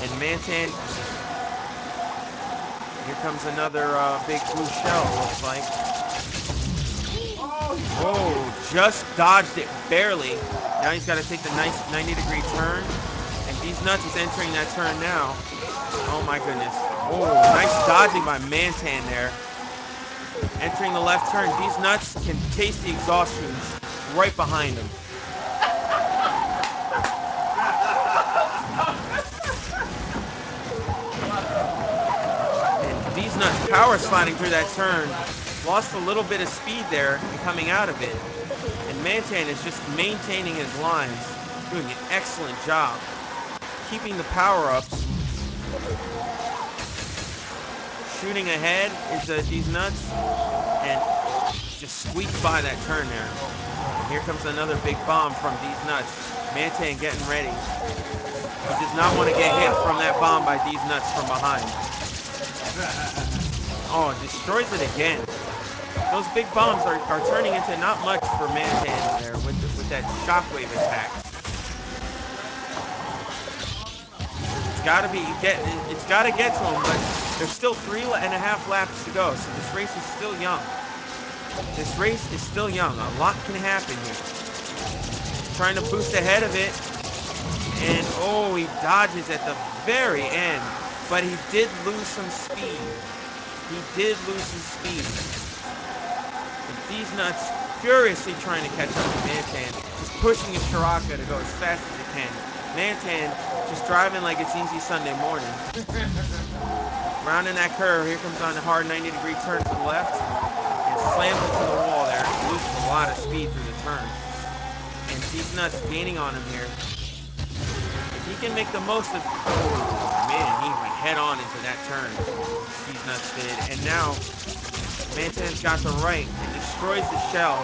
Speaker 1: And ManTan, here comes another big blue shell, looks like. Oh, just dodged it barely. Now he's got to take the nice 90-degree turn. And Deez Nuts is entering that turn now. Oh my goodness. Oh, nice dodging by ManTan there. Entering the left turn. Deez Nuts can taste the exhaust fumes right behind him. And Deez Nuts power sliding through that turn. Lost a little bit of speed there and coming out of it. And ManTan is just maintaining his lines. Doing an excellent job. Keeping the power-ups. Shooting ahead is Deez Nuts. And just squeaked by that turn there. And here comes another big bomb from Deez Nuts. ManTan getting ready. He does not want to get hit from that bomb by Deez Nuts from behind. Oh, destroys it again. Those big bombs are turning into not much for ManTan there with that shockwave attack. It's gotta get to him, but there's still 3.5 laps to go, so this race is still young. This race is still young. A lot can happen here. Trying to boost ahead of it. And oh, he dodges at the very end. But he did lose some speed. He did lose some speed. And Deez Nuts furiously trying to catch up to ManTan. Just pushing his Shiraka to go as fast as it can. ManTan just driving like it's easy Sunday morning. Rounding that curve. Here comes on the hard 90-degree turn to the left. And slams into the wall there. Loses a lot of speed through the turn. And Deez Nuts gaining on him here. If he can make the most of... Oh, man, he went head on into that turn. Deez Nuts did. And now, ManTan's got the right and destroys the shell.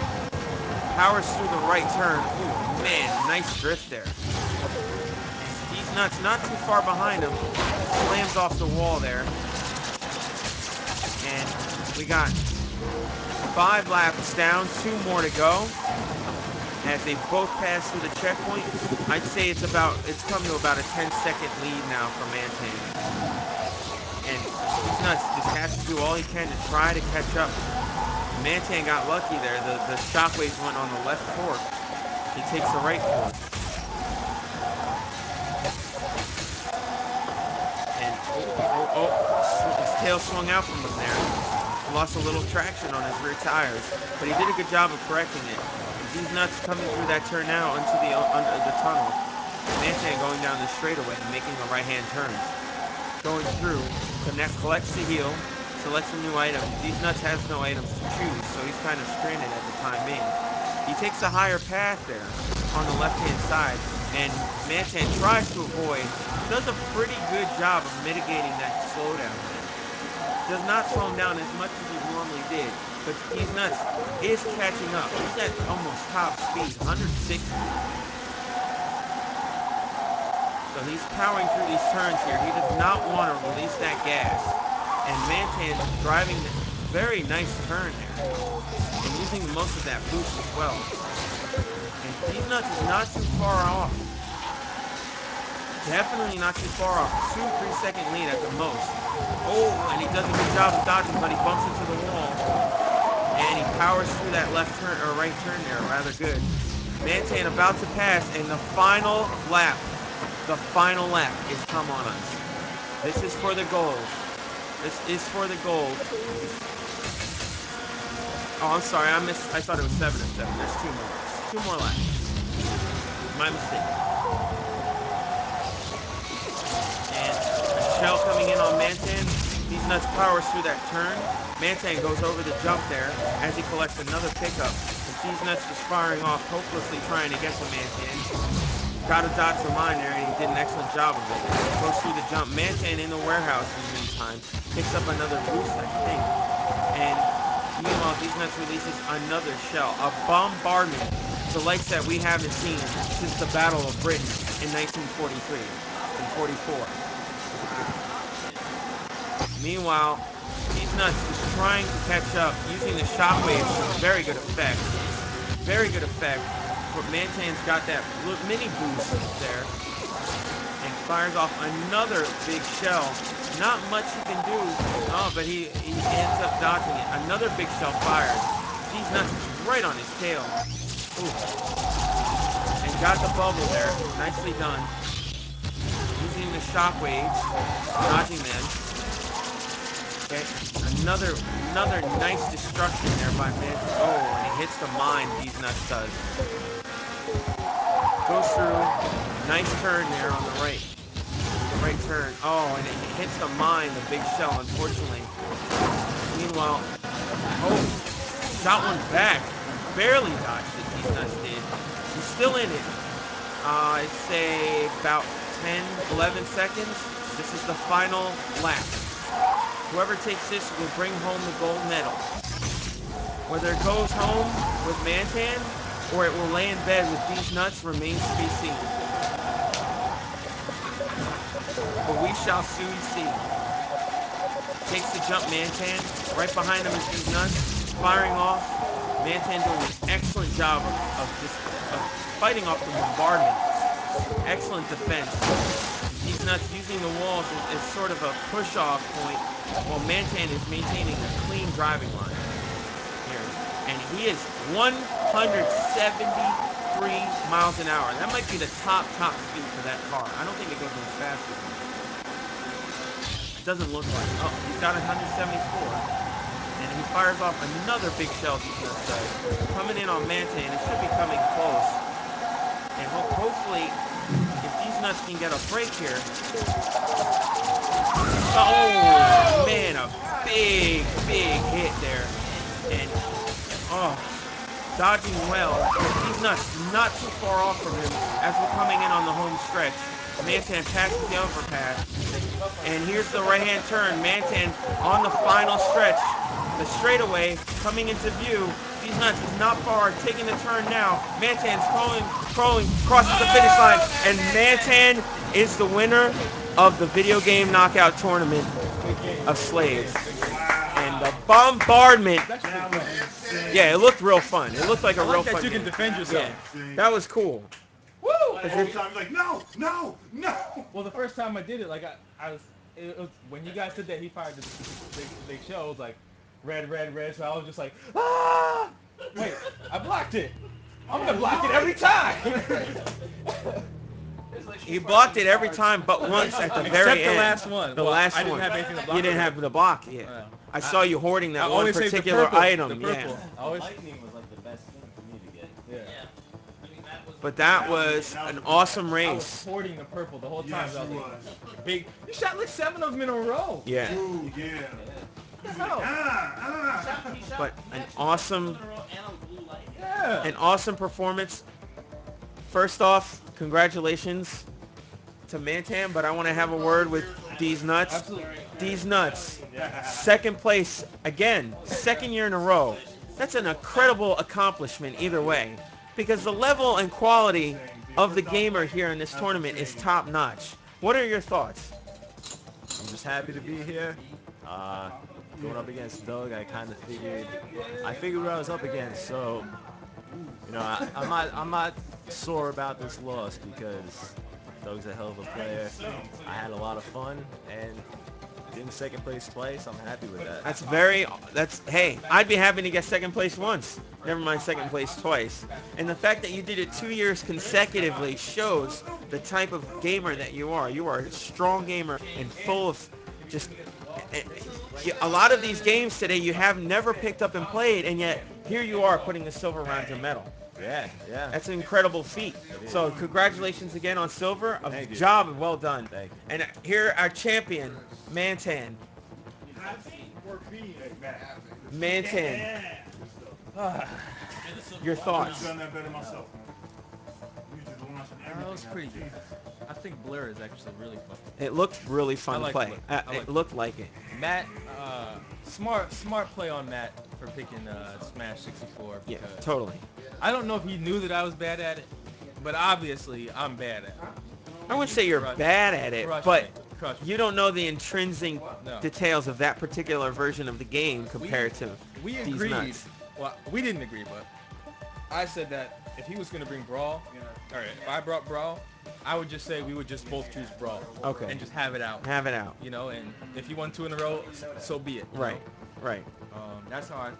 Speaker 1: Powers through the right turn. Ooh, man, nice drift there. And Deez Nuts not too far behind him. Slams off the wall there. And we got 5 laps down, 2 more to go. As they both pass through the checkpoint, I'd say it's come to about a 10-second lead now for ManTan. And Deez Nuts just has to do all he can to try to catch up. ManTan got lucky there. The shockwaves went on the left fork. He takes the right fork. And his tail swung out from him there. He lost a little traction on his rear tires, but he did a good job of correcting it. Deez Nuts coming through that turn now into under the tunnel. ManTan going down the straightaway and making the right-hand turns. Going through, collects the heel, selects some new items. Deez Nuts has no items to choose, so he's kind of stranded at the time being. He takes a higher path there on the left-hand side, and ManTan tries to avoid. Does a pretty good job of mitigating that slowdown. Does not slow him down as much as he normally did. But Deez Nuts is catching up. He's at almost top speed, 160. So he's powering through these turns here. He does not want to release that gas. And ManTan's driving a very nice turn there. And using most of that boost as well. And Deez Nuts is not too far off. definitely not too far off. 2-3 second lead at the most. Oh, and he does a good job of dodging, but he bumps into the wall. And he powers through that left turn, or right turn there, rather good. ManTan about to pass, and the final lap is come on us. This is for the gold. This is for the gold. Oh, I'm sorry, I thought it was 7 and 7. There's 2 more. 2 more laps. My mistake. And a shell coming in on ManTan. Deez Nuts powers through that turn. ManTan goes over the jump there as he collects another pickup. And Deez Nuts was firing off, hopelessly trying to get to ManTan. Got a dodge the mine there, and he did an excellent job of it. Goes through the jump. ManTan in the warehouse in the meantime. Picks up another boost, I think. And meanwhile, Deez Nuts releases another shell. A bombardment. The likes that we haven't seen since the Battle of Britain in 1943 and 44. Meanwhile, Deez Nuts is trying to catch up using the shockwaves to very good effect. Very good effect. But ManTan's got that mini boost there. And fires off another big shell. Not much he can do. Oh, but he ends up dodging it. Another big shell fired. Deez Nuts is right on his tail. Ooh. And got the bubble there. Nicely done. Using the shockwaves. Dodging them. Okay. Another nice destruction there by ManTan. Oh, and he hits the mine, Deez Nuts does. Goes through. Nice turn there on the right. The right turn. Oh, and it hits the mine, the big shell, unfortunately. Meanwhile, oh, shot one back. Barely dodged it, Deez Nuts did. He's still in it. I'd say about 10, 11 seconds. This is the final lap. Whoever takes this will bring home the gold medal. Whether it goes home with ManTan or it will lay in bed with Deez Nuts remains to be seen. But we shall soon see. Takes the jump, ManTan. Right behind him is Deez Nuts, firing off. ManTan doing an excellent job of fighting off the bombardment. Excellent defense. Deez Nuts using the walls as sort of a push-off point, while ManTan is maintaining a clean driving line here. And he is 173 miles an hour. That might be the top speed for that car. I don't think it goes any faster than that. It doesn't look like it. Oh, he's got 174. And he fires off another big shell, Deez Nuts does. Coming in on ManTan. It should be coming close. And hopefully, if Deez Nuts can get a break here. Oh, man, a big hit there. And, oh, dodging well. Deez Nuts not too far off from him as we're coming in on the home stretch. ManTan passes the overpass. And here's the right-hand turn. ManTan on the final stretch. The straightaway coming into view. Deez Nuts is not far, taking the turn now. ManTan's crawling, crosses the finish line. And ManTan is the winner of the video game knockout tournament of Slade. And the bombardment. Yeah, it looked real fun. It looked like a real fun
Speaker 5: that you can
Speaker 1: game.
Speaker 5: defend yourself.
Speaker 1: Yeah, that was cool.
Speaker 4: Woo! Every time he's like, no.
Speaker 5: Well, the first time I did it, like it was when you guys said that he fired the big shell, it was like red. So I was just like, ah! Wait, I blocked it. I'm gonna block it every time.
Speaker 1: He blocked it every time, but once at the very
Speaker 5: Except
Speaker 1: end.
Speaker 5: the last one.
Speaker 1: The
Speaker 5: Well,
Speaker 1: last
Speaker 5: I
Speaker 1: one.
Speaker 5: didn't have anything to block.
Speaker 1: You didn't have the block, yeah. I saw you hoarding that
Speaker 5: I
Speaker 1: one
Speaker 5: always save the
Speaker 1: particular
Speaker 5: purple,
Speaker 1: item.
Speaker 5: the purple.
Speaker 1: Yeah.
Speaker 5: I always,
Speaker 3: Lightning was like the best thing for me to get.
Speaker 5: yeah.
Speaker 1: But that was an awesome
Speaker 5: I was
Speaker 1: race.
Speaker 5: hoarding the purple the whole time.
Speaker 4: Yes,
Speaker 5: So I
Speaker 4: you
Speaker 5: was
Speaker 4: was.
Speaker 5: like, big. You shot like 7 of them in a row.
Speaker 1: Yeah.
Speaker 4: Ooh, yeah.
Speaker 5: What the hell?
Speaker 1: But an awesome performance. First off, congratulations to ManTan, but I want to have a word with Deez Nuts.
Speaker 5: Absolutely.
Speaker 1: Deez Nuts, second place again, second year in a row. That's an incredible accomplishment either way, because the level and quality of the gamer here in this tournament is top notch. What are your thoughts?
Speaker 3: I'm just happy to be here. Going up against Doug, I kind of figured what I was up against. So, you know, I'm not sore about this loss because Doug's a hell of a player. I had a lot of fun, and getting second place twice, I'm happy with that.
Speaker 1: Hey, I'd be happy to get second place once. Never mind second place twice. And the fact that you did it 2 years consecutively shows the type of gamer that you are. You are a strong gamer and full of just... A lot of these games today you have never picked up and played, and yet here you are putting the silver round to medal.
Speaker 3: Yeah.
Speaker 1: That's an incredible feat. So congratulations again on silver. A
Speaker 3: you.
Speaker 1: job well done.
Speaker 3: Thank you.
Speaker 1: And here our champion, ManTan.
Speaker 8: Or B.
Speaker 1: ManTan. Your
Speaker 4: I've
Speaker 1: thoughts?
Speaker 4: done that better myself, man. You just launching everything.
Speaker 5: That was
Speaker 4: out
Speaker 5: pretty
Speaker 4: of
Speaker 5: good.
Speaker 4: Jesus.
Speaker 5: I think Blur is actually really fun.
Speaker 1: It looked really fun to
Speaker 5: like
Speaker 1: play.
Speaker 5: I like
Speaker 1: It looked like it.
Speaker 5: Matt, smart play on Matt for picking Smash 64.
Speaker 1: Yeah,
Speaker 5: Because
Speaker 1: totally.
Speaker 5: I don't know if he knew that I was bad at it, but obviously I'm bad at it.
Speaker 1: I wouldn't say you're bad at it, but you don't know the intrinsic details of that particular version of the game compared to
Speaker 5: We
Speaker 1: Deez
Speaker 5: agreed.
Speaker 1: Nuts.
Speaker 5: Well, we didn't agree, but I said that if he was going to bring Brawl, or if I brought Brawl, I would just say we would just both choose Brawl.
Speaker 1: Okay.
Speaker 5: And just have it out.
Speaker 1: Have it out.
Speaker 5: You know, and if you won 2 in a row, so be it.
Speaker 1: Right.
Speaker 5: Know?
Speaker 1: Right.
Speaker 5: That's how I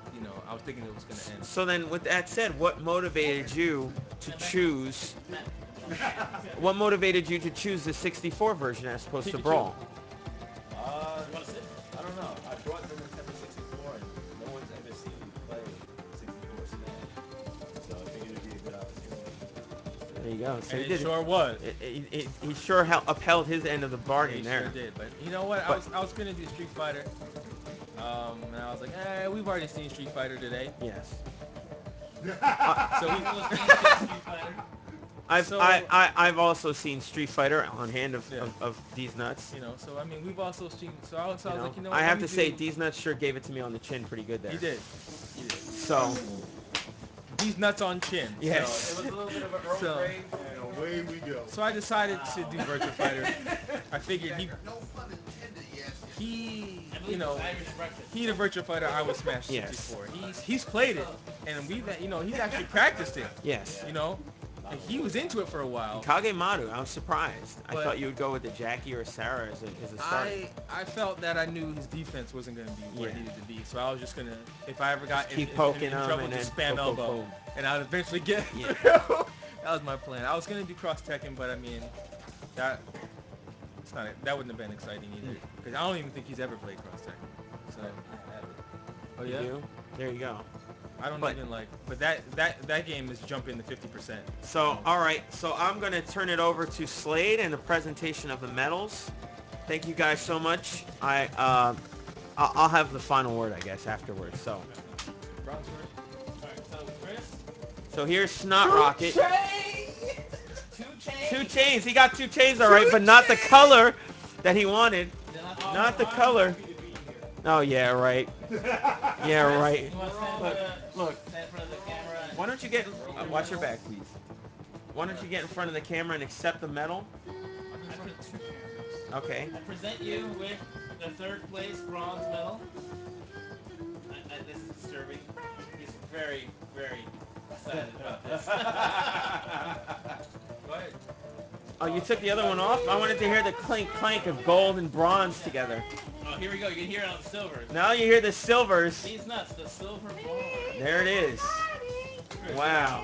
Speaker 5: was thinking it was going to end.
Speaker 1: So then, with that said, what motivated you to choose? What motivated you to choose the 64 version as opposed to
Speaker 5: Pikachu.
Speaker 1: Brawl?
Speaker 3: I don't know. I brought the Nintendo 64, and no one's ever seen me play 64 Smash. So I figured it'd be a good opportunity.
Speaker 1: There you go. So
Speaker 5: And
Speaker 1: he did.
Speaker 5: It sure was.
Speaker 1: He sure upheld his end of the bargain
Speaker 5: He
Speaker 1: there.
Speaker 5: sure did. But you know what? I was going to do Street Fighter. And I was like, we've already seen Street Fighter today.
Speaker 1: Yes.
Speaker 5: So we
Speaker 2: Street Fighter.
Speaker 1: I've also seen Street Fighter on hand of Deez Nuts.
Speaker 5: You know, so I mean, we've also seen. So I was like, you know,
Speaker 1: I have to say, Deez Nuts sure gave it to me on the chin pretty good there.
Speaker 5: He did.
Speaker 1: So
Speaker 5: Deez Nuts on chin.
Speaker 1: yes.
Speaker 5: So,
Speaker 2: It was a little bit of an Earl Grey.
Speaker 4: And away we go.
Speaker 5: So I decided to do Virtua Fighter. I figured
Speaker 6: No pun intended, yes.
Speaker 5: he the Virtua Fighter, I was Smash 64. He's played it, and he's actually practiced it.
Speaker 1: Yes.
Speaker 5: You know, and he was into it for a while.
Speaker 1: Kagemaru, I'm surprised. I
Speaker 5: But
Speaker 1: thought you would go with the Jackie or Sarah as a starter.
Speaker 5: I felt that I knew his defense wasn't going to be where it needed to be, so I was just gonna, if I ever got in
Speaker 1: poking him
Speaker 5: trouble,
Speaker 1: and
Speaker 5: just
Speaker 1: then
Speaker 5: spam elbow,
Speaker 1: boom.
Speaker 5: and I'd eventually get.
Speaker 1: Yeah.
Speaker 5: That was my plan. I was gonna do cross Tekken, but I mean, that wouldn't have been exciting either, because I don't even think he's ever played cross Tekken. So. Oh
Speaker 1: You
Speaker 5: yeah.
Speaker 1: do? There you go.
Speaker 5: I don't even but that game is jumping to 50%.
Speaker 1: So, all right. So I'm going to turn it over to Slade and the presentation of the medals. Thank you guys so much. I'll have the final word, I guess, afterwards. So.
Speaker 5: Bronze word.
Speaker 2: All right, so Chris.
Speaker 1: So here's Snot Rocket.
Speaker 2: 2 chains.
Speaker 1: 2 chains. He got 2 chains, all right, but not the color that he wanted. Not the color. Oh yeah, right. Yeah, right.
Speaker 2: You want to
Speaker 1: Look.
Speaker 2: stand in front of the camera?
Speaker 1: Why don't you get? Watch your back, please. Why don't you get in front of the camera and accept the medal? Okay.
Speaker 2: I present you with the 3rd place bronze medal. This is disturbing. He's very, very excited about this.
Speaker 5: Go ahead.
Speaker 1: Oh, you took the other one off? I wanted to hear the clink of gold and bronze together.
Speaker 2: Oh, here we go. You can hear it on the silvers.
Speaker 1: Now you hear the silvers.
Speaker 2: Deez Nuts, the silver baller.
Speaker 1: There it is. Wow.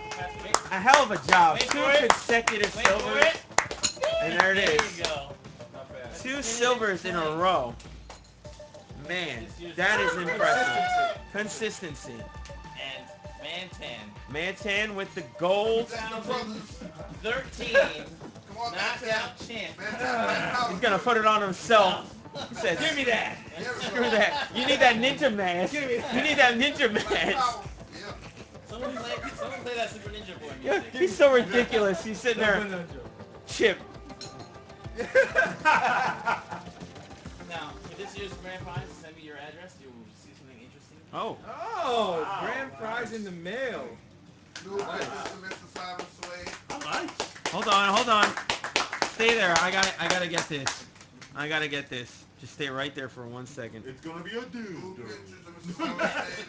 Speaker 1: A hell of a job.
Speaker 2: Wait
Speaker 1: 2
Speaker 2: for it.
Speaker 1: consecutive
Speaker 2: Wait for
Speaker 1: silvers.
Speaker 2: it.
Speaker 1: And there it
Speaker 2: There
Speaker 1: is.
Speaker 2: you go.
Speaker 1: 2 silvers in a row. Man, that is impressive. Consistency.
Speaker 2: And
Speaker 1: ManTan with the gold.
Speaker 2: 13 knockout champ.
Speaker 1: He's gonna put it on himself. He says,
Speaker 2: Give me that.
Speaker 1: screw that. You need that ninja mask. You need that ninja mask.
Speaker 2: Someone play that Super Ninja Boy
Speaker 1: Yeah,
Speaker 2: music.
Speaker 1: he's so ridiculous. He's sitting there. Chip.
Speaker 2: Now, for this year's grand prize, send me your address. You'll see something interesting.
Speaker 1: Oh.
Speaker 5: Oh, grand prize in the mail.
Speaker 6: New pictures of Mr. Simon Slade.
Speaker 1: Hold on. Stay there. I gotta get this. Just stay right there for 1 second.
Speaker 4: It's gonna be a dude.
Speaker 6: New pictures of Mr. Simon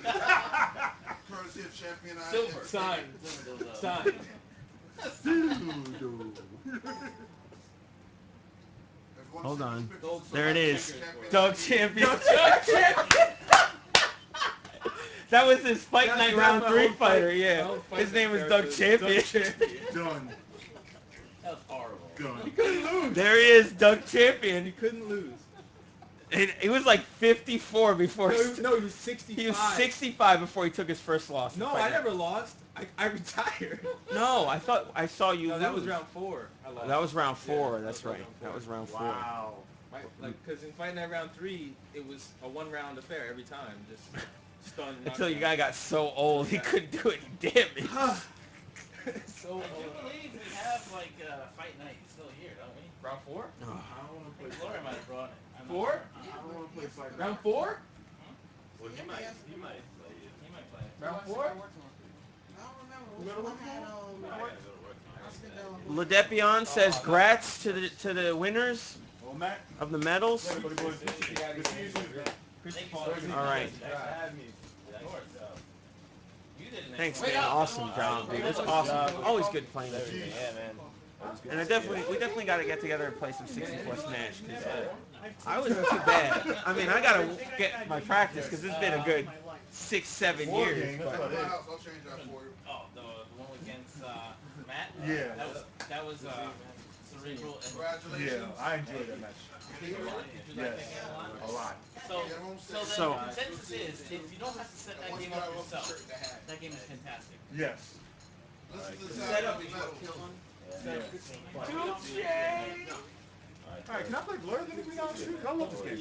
Speaker 6: Slade. Courtesy of Champion
Speaker 2: Silver. Sign.
Speaker 4: Dude.
Speaker 1: Hold on.
Speaker 2: Gold
Speaker 1: There it is.
Speaker 2: checkers.
Speaker 1: Doug Champion. Doug Champion. That was his Fight Night Round 3 fighter, yeah. His name was Doug Champion.
Speaker 4: Done.
Speaker 2: That was horrible.
Speaker 4: Done.
Speaker 1: There he is, Doug Champion.
Speaker 7: He couldn't lose.
Speaker 1: And he was like 54 before.
Speaker 7: No, he was 65.
Speaker 1: He was 65 before he took his first loss.
Speaker 7: No, I never lost. I retired.
Speaker 1: No, I thought I saw you
Speaker 7: No,
Speaker 1: lose.
Speaker 7: that was round 4. I lost.
Speaker 1: That was round 4.
Speaker 7: Yeah,
Speaker 1: That's right. That was round 4.
Speaker 4: Wow.
Speaker 7: Because in Fight Night round 3, it was a 1-round affair every time. Just stun.
Speaker 1: Until your guy
Speaker 7: knockdown.
Speaker 1: got so old he couldn't do any damage.
Speaker 7: So
Speaker 2: I do believe we have like Fight Night still here, don't we?
Speaker 7: round 4?
Speaker 4: I don't want to
Speaker 2: I
Speaker 4: play
Speaker 2: think Gloria might
Speaker 4: fight.
Speaker 2: have brought it. I'm not
Speaker 7: 4?
Speaker 2: sure.
Speaker 4: I don't want to play fight.
Speaker 7: Round 4?
Speaker 3: Well, he might play it.
Speaker 2: He might play it.
Speaker 7: Round 4?
Speaker 9: I don't remember. Which one had
Speaker 3: I gotta go to work tomorrow.
Speaker 9: Oscar De La
Speaker 1: Ledepion says grats to the winners
Speaker 4: Well, Matt.
Speaker 1: of the medals.
Speaker 4: Later, buddy boys. Good to see you soon.
Speaker 2: Thank you
Speaker 1: All
Speaker 2: so much.
Speaker 1: right.
Speaker 3: Thanks for having me.
Speaker 2: Of course. You did an
Speaker 1: Thanks,
Speaker 2: excellent
Speaker 1: man.
Speaker 2: job.
Speaker 1: Awesome job, dude. It's awesome. Always good playing with you.
Speaker 3: Yeah, man. Always good
Speaker 1: And
Speaker 3: to see you.
Speaker 1: we definitely got to get together and play some 64 Smash. Cause I was too bad. I mean, I gotta get my practice because it's been a good 6-7 years.
Speaker 6: Come
Speaker 1: But
Speaker 6: to my house. I'll change that for you.
Speaker 2: Oh, the one against Matt?
Speaker 4: Yeah.
Speaker 2: That was cerebral and
Speaker 6: Congratulations.
Speaker 4: Yeah, I enjoyed that match.
Speaker 2: did you like
Speaker 4: Yes.
Speaker 2: that game a lot?
Speaker 4: A lot.
Speaker 2: So,
Speaker 6: Get home
Speaker 2: so
Speaker 6: safe.
Speaker 2: then the consensus is if you don't have to set that
Speaker 6: Once
Speaker 2: game
Speaker 6: you got
Speaker 2: up
Speaker 6: off the
Speaker 2: yourself,
Speaker 6: shirt and the hat.
Speaker 2: that game is fantastic.
Speaker 4: Yes.
Speaker 6: Listen to the
Speaker 2: Set
Speaker 6: sound
Speaker 2: up
Speaker 6: of
Speaker 2: is
Speaker 6: the
Speaker 2: what
Speaker 6: metal.
Speaker 2: kills them.
Speaker 4: Alright, can I play Blur then if we got to? I love this game.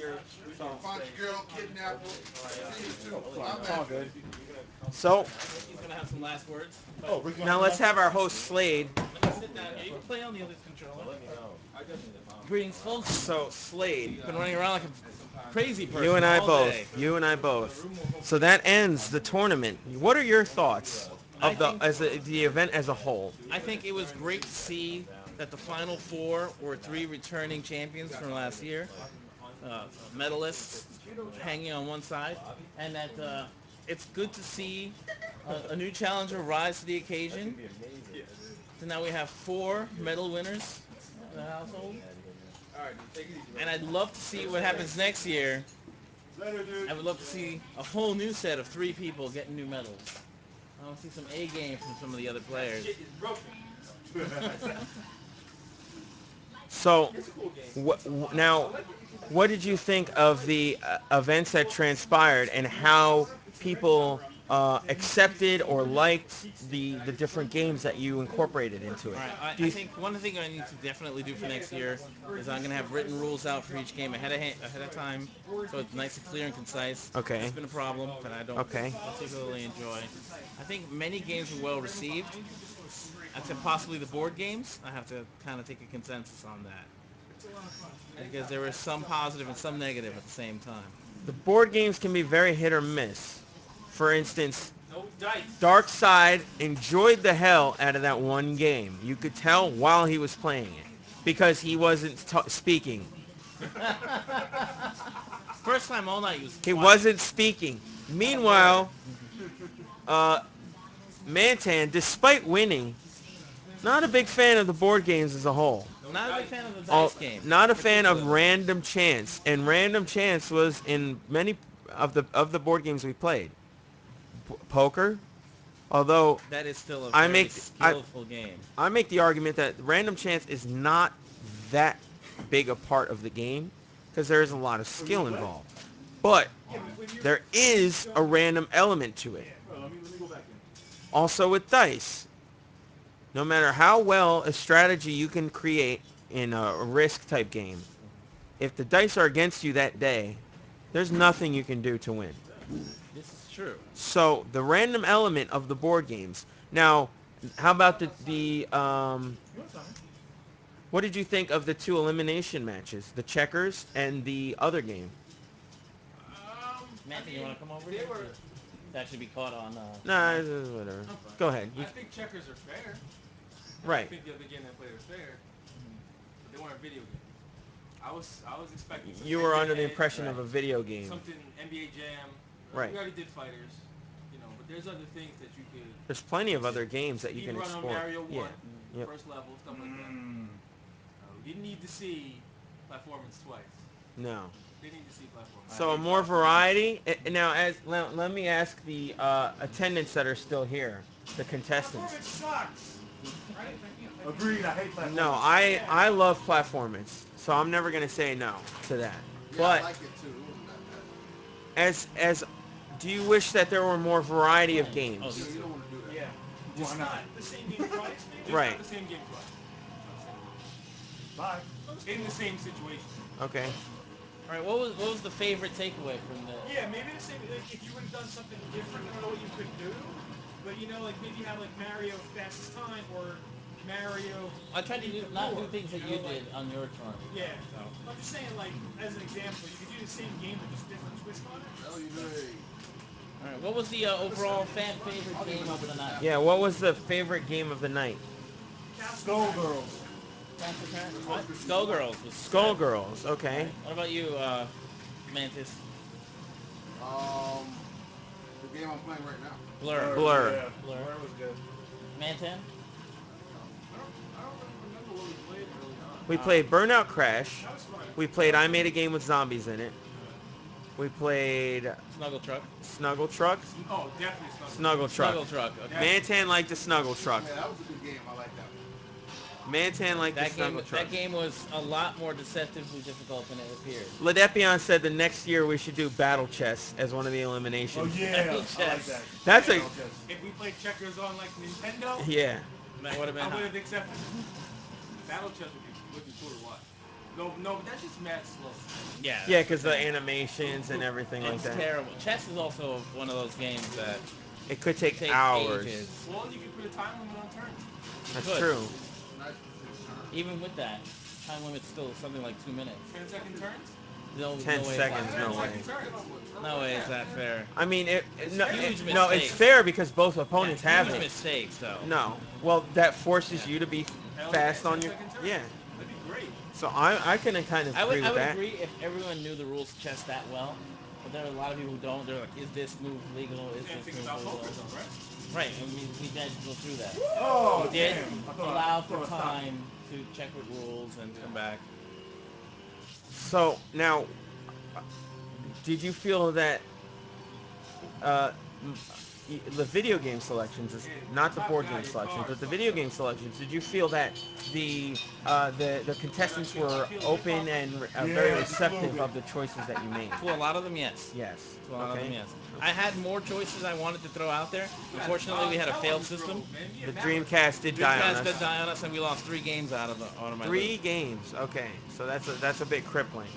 Speaker 6: Punch girl, kidnapper. See you too.
Speaker 1: it's all good. So
Speaker 2: He's gonna have some last words.
Speaker 4: Oh, Ricky,
Speaker 1: now let's have our host Slade.
Speaker 2: Let me sit down here. You can play on the other controller.
Speaker 3: Let me know.
Speaker 2: Greetings, folks.
Speaker 1: So Slade,
Speaker 2: Been running around like a crazy person.
Speaker 1: you and I
Speaker 2: all
Speaker 1: both.
Speaker 2: day.
Speaker 1: You and I both. So that ends the tournament. What are your thoughts of the event as a whole?
Speaker 2: I think it was great to see that the final 4 were 3 returning champions from last year, medalists hanging on one side, and that it's good to see a new challenger rise to the occasion. So now we have 4 medal winners in the household, and I'd love to see what happens next year.
Speaker 4: Later, dude.
Speaker 2: I would love to see a whole new set of 3 people getting new medals. I want to see some A game from some of the other players.
Speaker 1: So now, what did you think of the events that transpired and how people accepted or liked the different games that you incorporated into it?
Speaker 2: All right, I think one thing I need to definitely do for next year is I'm going to have written rules out for each game ahead of time, so it's nice and clear and concise.
Speaker 1: Okay.
Speaker 2: It's been a problem that I don't particularly enjoy. I think many games were well received. I'd say possibly the board games. I have to kind of take a consensus on that, because there was some positive and some negative at the same time.
Speaker 1: The board games can be very hit or miss. For instance, Dark Side enjoyed the hell out of that one game. You could tell while he was playing it because he wasn't speaking.
Speaker 2: First time all night
Speaker 1: He wasn't speaking. Meanwhile, ManTan, despite winning, not a big fan of the board games as a whole.
Speaker 2: Not a big fan of the dice game.
Speaker 1: Not a fan of Random Chance, and Random Chance was in many of the board games we played. Poker, although
Speaker 2: that is still a very skillful game.
Speaker 1: I make the argument that Random Chance is not that big a part of the game because there is a lot of skill involved. But there is a random element to it. Also with dice, no matter how well a strategy you can create in a risk type game, if the dice are against you that day, there's nothing you can do to win.
Speaker 2: This is true.
Speaker 1: So the random element of the board games. Now, how about what did you think of the 2 elimination matches, the checkers and the other game?
Speaker 2: Matthew, you want to come over here? To actually be caught on...
Speaker 1: Nah, whatever. Go ahead.
Speaker 7: I think checkers are fair.
Speaker 1: Right.
Speaker 7: I think the other game they played was fair. But they weren't video games. I was expecting something.
Speaker 1: You were under the impression of a video game.
Speaker 7: Something NBA Jam.
Speaker 1: Right.
Speaker 7: We already did fighters. You know, but there's other things that you could...
Speaker 1: There's plenty of other games that you can
Speaker 7: run
Speaker 1: explore.
Speaker 7: on Mario 1,
Speaker 1: Yep.
Speaker 7: first level, stuff like that. We didn't need to see platformance twice.
Speaker 1: No.
Speaker 7: They need to see platformance.
Speaker 1: So more variety. Now, let me ask the attendants that are still here, the contestants.
Speaker 8: Platforming sucks. Right?
Speaker 4: Agreed. I hate platformers.
Speaker 1: No, I love platformance, so I'm never gonna say no to that.
Speaker 6: Yeah, I
Speaker 1: But
Speaker 6: like it too. It wasn't that bad.
Speaker 1: as do you wish that there were more variety of
Speaker 2: Oh,
Speaker 1: games?
Speaker 2: these
Speaker 6: You
Speaker 2: two.
Speaker 6: don't want to do that.
Speaker 5: Yeah.
Speaker 4: Why
Speaker 5: Just
Speaker 4: not?
Speaker 5: not the same game twice, maybe?
Speaker 7: Just
Speaker 1: Right.
Speaker 7: not the same game twice. Just not the same game.
Speaker 4: Bye.
Speaker 5: That was
Speaker 7: In the
Speaker 5: cool.
Speaker 7: same situation.
Speaker 1: Okay.
Speaker 2: All right, what was the favorite takeaway from the?
Speaker 5: Yeah, maybe the same. Like, if you would have done something different, I don't know what you could do, but like maybe have like Mario fastest time or Mario
Speaker 2: I tried to
Speaker 5: beat
Speaker 2: do
Speaker 5: the
Speaker 2: not do
Speaker 5: board.
Speaker 2: things that you
Speaker 5: Like,
Speaker 2: did on your turn.
Speaker 5: yeah.
Speaker 2: So
Speaker 5: I'm just saying, like, as an example, you could do the same game with just different twist on it.
Speaker 6: Hell, you do a.
Speaker 2: all right, what was the overall fan favorite
Speaker 6: I don't even
Speaker 2: game
Speaker 6: know
Speaker 2: of
Speaker 6: what
Speaker 2: the
Speaker 6: just
Speaker 2: night?
Speaker 6: happened.
Speaker 1: Yeah. What was the favorite game of the night?
Speaker 5: Castle
Speaker 4: Skullgirls.
Speaker 2: Castle Crashers.
Speaker 6: That's
Speaker 2: What?
Speaker 6: supposed to be easy.
Speaker 2: Skullgirls was good.
Speaker 1: Skullgirls.
Speaker 2: All
Speaker 1: Okay.
Speaker 2: right, what about you, Mantis?
Speaker 6: Um, the game I'm playing right now.
Speaker 2: Blur.
Speaker 4: Blur.
Speaker 1: Blur.
Speaker 4: Yeah.
Speaker 2: Blur.
Speaker 4: Blur was good.
Speaker 2: Mantan.
Speaker 7: I don't really remember what we played early on.
Speaker 1: We played Burnout Crash.
Speaker 5: That was fun.
Speaker 1: We played I Made a Game with Zombies in it.
Speaker 7: Alright.
Speaker 1: We played
Speaker 2: Snuggle Truck.
Speaker 1: Snuggle Truck.
Speaker 7: Oh, definitely Snuggle Truck.
Speaker 1: Snuggle Truck.
Speaker 2: Snuggle Truck. Okay.
Speaker 7: Definitely.
Speaker 1: Mantan liked the Snuggle Truck.
Speaker 6: Yeah, that was a good game. I like that one.
Speaker 1: Mantan liked the
Speaker 2: That game.
Speaker 1: Snuggle Truck.
Speaker 2: That game was a lot more deceptively difficult than it appeared.
Speaker 1: Ladepion said the next year we should do Battle Chess as one of the
Speaker 4: Oh
Speaker 1: eliminations.
Speaker 4: yeah.
Speaker 2: Battle
Speaker 4: I like
Speaker 2: chess.
Speaker 4: that.
Speaker 1: That's a
Speaker 4: Battle chess.
Speaker 7: If we played checkers on like Nintendo,
Speaker 1: yeah.
Speaker 2: That would have
Speaker 7: I
Speaker 2: been
Speaker 7: would
Speaker 2: hot.
Speaker 7: have accepted that. Battle chess would be cool to watch. No, but that's just mad slow.
Speaker 2: Yeah,
Speaker 1: Yeah,
Speaker 2: that's the
Speaker 1: because the
Speaker 2: thing.
Speaker 1: animations and everything like
Speaker 2: It's
Speaker 1: that.
Speaker 2: terrible. Chess is also one of those games that
Speaker 1: It could take
Speaker 2: takes
Speaker 1: hours.
Speaker 2: ages.
Speaker 7: Well, you could put a time limit on turns.
Speaker 2: You
Speaker 1: That's
Speaker 2: could.
Speaker 1: true.
Speaker 6: It's nice to take turns.
Speaker 2: Even with that, time limit's still something like 2 minutes.
Speaker 7: 10-second turns?
Speaker 2: No,
Speaker 1: 10
Speaker 2: no way is that
Speaker 1: seconds, no
Speaker 2: fair.
Speaker 1: way.
Speaker 7: 10-second turns.
Speaker 2: No way is
Speaker 7: Yeah.
Speaker 2: that fair.
Speaker 1: I mean,
Speaker 7: It's
Speaker 1: no,
Speaker 7: fair.
Speaker 2: Huge
Speaker 1: no, it's
Speaker 2: mistakes.
Speaker 1: fair because both opponents
Speaker 2: Yeah,
Speaker 1: have
Speaker 2: huge
Speaker 1: it.
Speaker 2: mistakes though.
Speaker 1: No, well, that forces
Speaker 2: Yeah.
Speaker 1: you to be
Speaker 7: Hell yeah,
Speaker 1: fast on your.
Speaker 7: 10-second turns.
Speaker 1: Yeah.
Speaker 7: That'd be great.
Speaker 1: So I can kind of
Speaker 2: I would
Speaker 1: agree
Speaker 2: I
Speaker 1: with
Speaker 2: would
Speaker 1: that.
Speaker 2: agree if everyone knew the rules of chess that well, but there are a lot of people who don't. They're like, is this move legal? Is
Speaker 7: Same
Speaker 2: this
Speaker 7: thing
Speaker 2: move
Speaker 7: about
Speaker 2: legal?
Speaker 7: poker though, right?
Speaker 2: Right, and we did go through that. We
Speaker 4: Oh
Speaker 2: did
Speaker 4: damn.
Speaker 2: allow
Speaker 4: I
Speaker 2: for
Speaker 4: thought I stopped.
Speaker 2: time to check with rules and come back.
Speaker 1: So now, did you feel that uh, the video game selections, is
Speaker 7: And
Speaker 1: not the
Speaker 7: top
Speaker 1: board
Speaker 7: guy,
Speaker 1: game
Speaker 7: your
Speaker 1: selections,
Speaker 7: car is
Speaker 1: but the
Speaker 7: fucked
Speaker 1: video
Speaker 7: up.
Speaker 1: game selections? Did you feel that the contestants
Speaker 7: I
Speaker 1: were
Speaker 7: feel hip
Speaker 1: open
Speaker 7: hop.
Speaker 1: and very
Speaker 4: Yeah, just a little
Speaker 1: receptive
Speaker 4: bit.
Speaker 1: of the choices that you made?
Speaker 2: To a lot of them, yes.
Speaker 1: Yes.
Speaker 2: To a lot of them,
Speaker 1: Okay.
Speaker 2: yes. I had more choices I wanted to throw out there.
Speaker 7: You guys
Speaker 2: Unfortunately, we had a
Speaker 7: hell on
Speaker 2: failed
Speaker 7: this
Speaker 2: system.
Speaker 7: road, man. Me
Speaker 1: The
Speaker 7: and Matt were
Speaker 1: Dreamcast did die on
Speaker 2: Dreamcast
Speaker 1: us.
Speaker 2: did die on us, and we lost 3 games out of my
Speaker 1: 3
Speaker 2: list.
Speaker 1: games. Okay, so that's a bit crippling.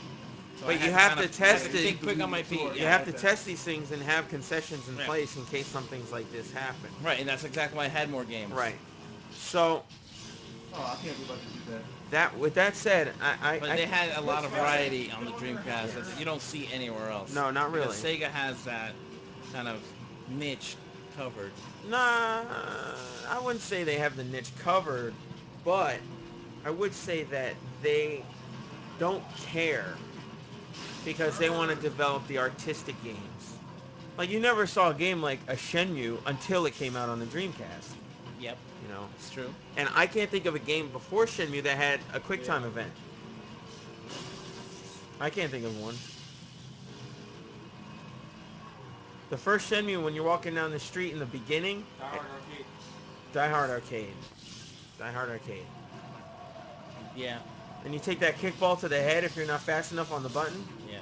Speaker 2: So I
Speaker 1: But you
Speaker 2: had to
Speaker 1: have
Speaker 2: kind
Speaker 1: to
Speaker 2: of I had
Speaker 1: test
Speaker 2: to
Speaker 1: it.
Speaker 2: think
Speaker 4: Keep the
Speaker 2: quick on
Speaker 4: lead
Speaker 2: my feet.
Speaker 4: short.
Speaker 1: You
Speaker 4: I
Speaker 2: Yeah.
Speaker 1: have
Speaker 4: like
Speaker 1: to
Speaker 4: that.
Speaker 1: test these things and have concessions in
Speaker 2: Yeah.
Speaker 1: place in case something like this happen.
Speaker 2: Right, and that's exactly why I had more games.
Speaker 1: Right. So
Speaker 4: Oh, I can't believe I just did that.
Speaker 1: with that said,
Speaker 2: But they had a lot of
Speaker 5: Yeah, that,
Speaker 2: variety on
Speaker 5: that
Speaker 2: the
Speaker 5: one never
Speaker 2: Dreamcast
Speaker 5: happened,
Speaker 2: that
Speaker 5: right?
Speaker 2: you don't see anywhere else.
Speaker 1: no, not
Speaker 2: Because
Speaker 1: really.
Speaker 2: Sega has that kind of niche covered.
Speaker 1: Nah, I wouldn't say they have the niche covered, but I would say that they don't care because they want to develop the artistic games. Like you never saw a game like a Shenmue until it came out on the Dreamcast,
Speaker 2: Yep,
Speaker 1: you know.
Speaker 2: it's true.
Speaker 1: And I can't think of a game before Shenmue that had a QuickTime event. I can't think of one. The first Shenmue, when you're walking down the street in the beginning,
Speaker 7: Die Hard Arcade.
Speaker 1: Die Hard Arcade. Die Hard Arcade.
Speaker 2: Yeah,
Speaker 1: And you take that kickball to the head if you're not fast enough on the button.
Speaker 2: yeah.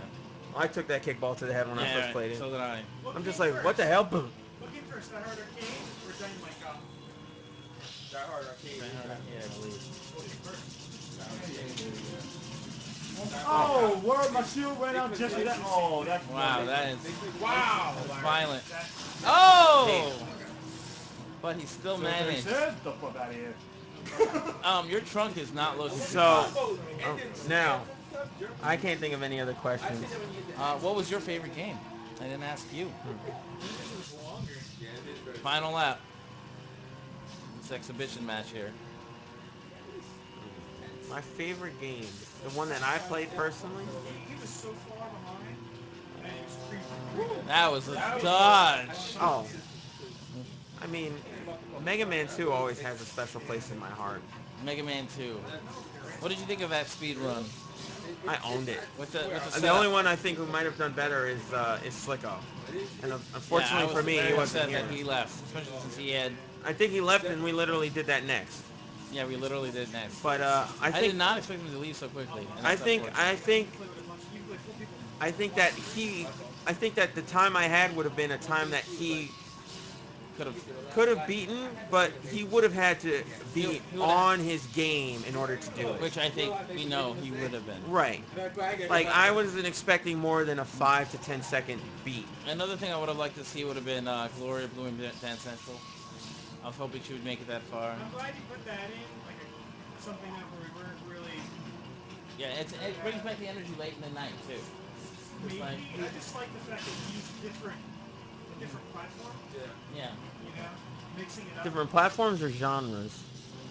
Speaker 1: I took that kickball to the head when I
Speaker 2: Yeah,
Speaker 1: first
Speaker 2: right.
Speaker 1: played it.
Speaker 2: So did I.
Speaker 5: What
Speaker 1: I'm just
Speaker 5: came
Speaker 1: like, what the
Speaker 5: first?
Speaker 1: hell? Boom.
Speaker 5: What came first, Die Hard Arcade or Dynamite Cop?
Speaker 7: Die Hard Arcade
Speaker 2: Die
Speaker 7: is
Speaker 2: Hard Arcade, I believe.
Speaker 5: What came first?
Speaker 7: Die Hard
Speaker 4: Yeah,
Speaker 7: Arcade.
Speaker 4: yeah, yeah.
Speaker 7: Die Hard
Speaker 5: Okay.
Speaker 4: Oh,
Speaker 7: Cop.
Speaker 4: word, my shield ran out
Speaker 7: Because
Speaker 4: just
Speaker 7: they
Speaker 4: for that.
Speaker 5: It's the same
Speaker 4: Oh,
Speaker 5: thing.
Speaker 4: that's
Speaker 2: Wow,
Speaker 4: funny.
Speaker 2: that is
Speaker 7: they played the fight
Speaker 5: Wow,
Speaker 7: system.
Speaker 2: that's
Speaker 5: Larry.
Speaker 2: violent.
Speaker 5: That's
Speaker 2: Oh!
Speaker 7: Okay.
Speaker 2: But he still
Speaker 4: So they
Speaker 2: managed.
Speaker 4: said, the fuck out of here.
Speaker 2: Your trunk is not looking too
Speaker 1: So,
Speaker 2: hot.
Speaker 1: oh, now, I can't think of any other
Speaker 7: I say
Speaker 1: questions.
Speaker 7: that when you get the axe.
Speaker 2: What was your favorite game? I didn't ask you.
Speaker 5: his was longer.
Speaker 7: Yeah, it is very
Speaker 2: Final lap. This exhibition match here.
Speaker 7: Yeah, it was intense.
Speaker 1: My favorite game, the one that I played personally.
Speaker 5: He was so far behind, and he was creeping.
Speaker 2: That was a
Speaker 5: That was
Speaker 2: dodge.
Speaker 7: I think it
Speaker 1: Oh,
Speaker 7: was because
Speaker 1: I mean, Mega Man 2 always has a special place in my heart.
Speaker 2: Mega Man 2.
Speaker 7: well, that's
Speaker 2: What did you think of that speed run?
Speaker 1: I owned it.
Speaker 2: With the
Speaker 1: The
Speaker 2: setup.
Speaker 1: only one I think who might have done better is Slicko. And
Speaker 2: Yeah, I
Speaker 1: unfortunately
Speaker 2: was
Speaker 1: for me, he
Speaker 2: very
Speaker 1: wasn't
Speaker 2: upset
Speaker 1: here.
Speaker 2: that he left, especially since he had.
Speaker 1: I think he left and we literally did that next.
Speaker 2: Yeah, we literally did next.
Speaker 1: But I
Speaker 2: I did
Speaker 1: think
Speaker 2: not expect him to leave so quickly, and
Speaker 1: I
Speaker 2: that's
Speaker 1: think
Speaker 2: unfortunate.
Speaker 1: I think
Speaker 5: Play with a bunch. You can play 4 people.
Speaker 1: I think that I think that the time I had would have been a time that he
Speaker 2: Could have.
Speaker 1: could have beaten, but he would have had to be
Speaker 2: He would have,
Speaker 1: on his game in order to do it.
Speaker 2: which I think we know he would have been.
Speaker 1: Right. Like I wasn't expecting more than a 5 to 10 second beat.
Speaker 2: Another thing I would have liked to see would have been Gloria Bloom Dance Central. I was hoping she would make it that far.
Speaker 5: I'm glad you put that in, like something that we weren't really.
Speaker 2: Yeah, it brings back the energy late in the night too. Just like,
Speaker 5: Maybe I just like the fact that we used a different platform.
Speaker 2: yeah.
Speaker 5: You know, mixing it up.
Speaker 1: Different platforms or genres?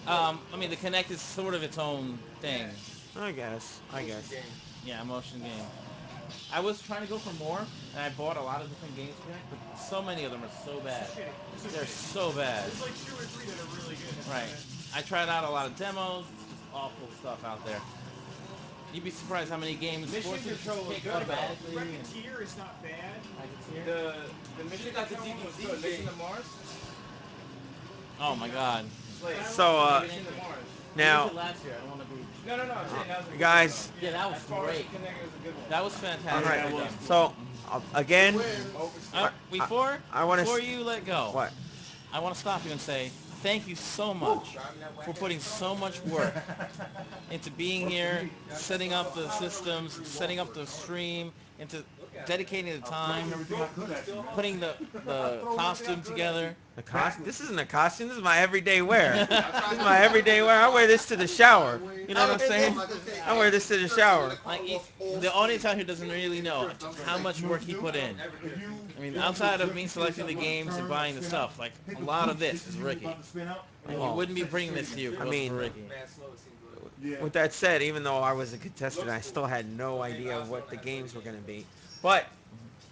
Speaker 2: I mean, the Connect is sort of its own thing.
Speaker 1: I guess. I guess.
Speaker 2: Yeah, motion game. I was trying to go for more, and I bought a lot of different games Connect, but so many of them are so bad. They're so bad.
Speaker 5: There's like 2 or 3 that are really good. That's
Speaker 2: Right.
Speaker 5: about it.
Speaker 2: I tried out a lot of demos. It's just awful stuff out there. You'd be surprised how many games
Speaker 7: Mission
Speaker 2: force you to
Speaker 7: control was
Speaker 2: pick
Speaker 7: good,
Speaker 2: automatically.
Speaker 5: Racketeer is not bad.
Speaker 2: Racketeer.
Speaker 7: The mission control one was good. Mission to Mars.
Speaker 2: Oh my God.
Speaker 7: Slade.
Speaker 1: So
Speaker 7: Mission to Mars.
Speaker 2: We used
Speaker 1: now
Speaker 2: it last year. I don't want to be.
Speaker 7: No, I'm saying that was a good
Speaker 1: guys,
Speaker 7: one,
Speaker 2: Yeah, that
Speaker 7: though.
Speaker 2: was
Speaker 7: As far as
Speaker 2: great.
Speaker 7: the Connect, it was a good one.
Speaker 2: That was
Speaker 1: all
Speaker 2: fantastically
Speaker 1: right.
Speaker 2: done.
Speaker 1: So again,
Speaker 2: Before
Speaker 1: I want to.
Speaker 2: you let go,
Speaker 1: What?
Speaker 2: I want to stop you and say thank you so much for putting so much work into being here, setting up the systems, setting up the stream, into dedicating the time,
Speaker 4: Everything I could actually, man.
Speaker 2: putting the costume together.
Speaker 1: The costume? This isn't a costume. This is my everyday wear. This is my everyday wear. I wear this to the shower. You know what I'm saying? I wear this to the shower.
Speaker 2: Like the audience out here doesn't really know how much work he put in. I mean, outside of me selecting the games and buying the stuff, like a lot of this is Ricky. And we wouldn't be bringing this to you if it wasn't for Ricky.
Speaker 1: With that said, even though I was a contestant, I still had no idea what the games were going to be. But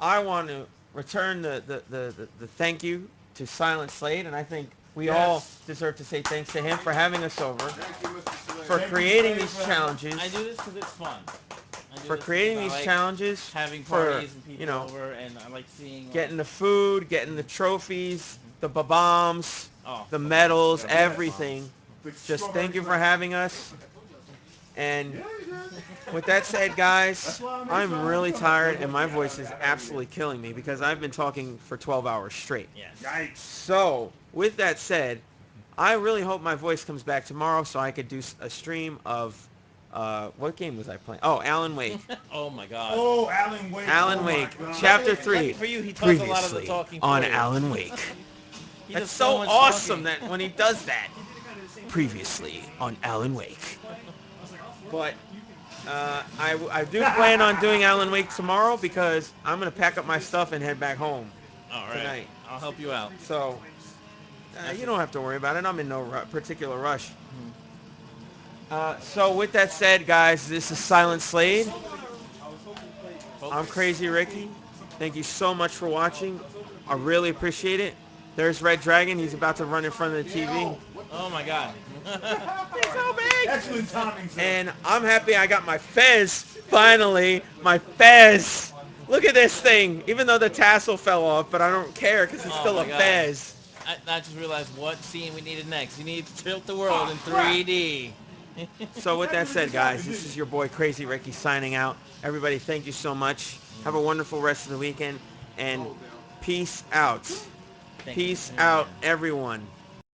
Speaker 1: I want to return the thank you to Silent Slade, and I think we all deserve to say thanks to him for having us over, for creating these challenges,
Speaker 2: I do this because it's fun.
Speaker 1: for creating these challenges,
Speaker 2: having
Speaker 1: for,
Speaker 2: parties and people over, and I like seeing
Speaker 1: getting the food, getting the trophies, the bombs,
Speaker 2: Oh,
Speaker 1: the medals, everything. Just thank you for having us. And with that said, guys, I'm really tired and my voice is absolutely killing me because I've been talking for 12 hours straight.
Speaker 2: Yes.
Speaker 1: So, with that said, I really hope my voice comes back tomorrow so I could do a stream of, what game was I playing? Oh, Alan Wake.
Speaker 2: Oh my God.
Speaker 4: Oh, Alan Wake.
Speaker 1: Alan
Speaker 4: Oh my
Speaker 1: Wake,
Speaker 4: God.
Speaker 1: Chapter
Speaker 2: Lucky
Speaker 1: 3.
Speaker 2: for you, he does a lot of the
Speaker 1: Previously
Speaker 2: talking
Speaker 1: on
Speaker 2: for you.
Speaker 1: Alan Wake.
Speaker 2: He
Speaker 1: That's
Speaker 2: does
Speaker 1: so
Speaker 2: much
Speaker 1: awesome
Speaker 2: talking.
Speaker 1: that when he does that. Previously on Alan Wake. But I do plan on doing Alan Wake tomorrow because I'm going to pack up my stuff and head back home
Speaker 2: All right.
Speaker 1: tonight.
Speaker 2: I'll help you out.
Speaker 1: So you don't have to worry about it. I'm in no particular rush. So with that said, guys, this is Silent Slade. I'm Crazy Ricky. Thank you so much for watching. I really appreciate it. There's Red Dragon. He's about to run in front of the TV.
Speaker 2: Oh my God.
Speaker 1: He's so big.
Speaker 4: Excellent timing, sir.
Speaker 1: And I'm happy I got my fez. Finally, my fez. Look at this thing. Even though the tassel fell off, but I don't care because it's
Speaker 2: Oh
Speaker 1: still
Speaker 2: my
Speaker 1: a
Speaker 2: God.
Speaker 1: fez.
Speaker 2: I just realized what scene we needed next. You need to tilt the world in 3D.
Speaker 1: So with that said, guys, this is your boy Crazy Ricky signing out. Everybody, thank you so much. Have a wonderful rest of the weekend, and peace out. Peace out, everyone.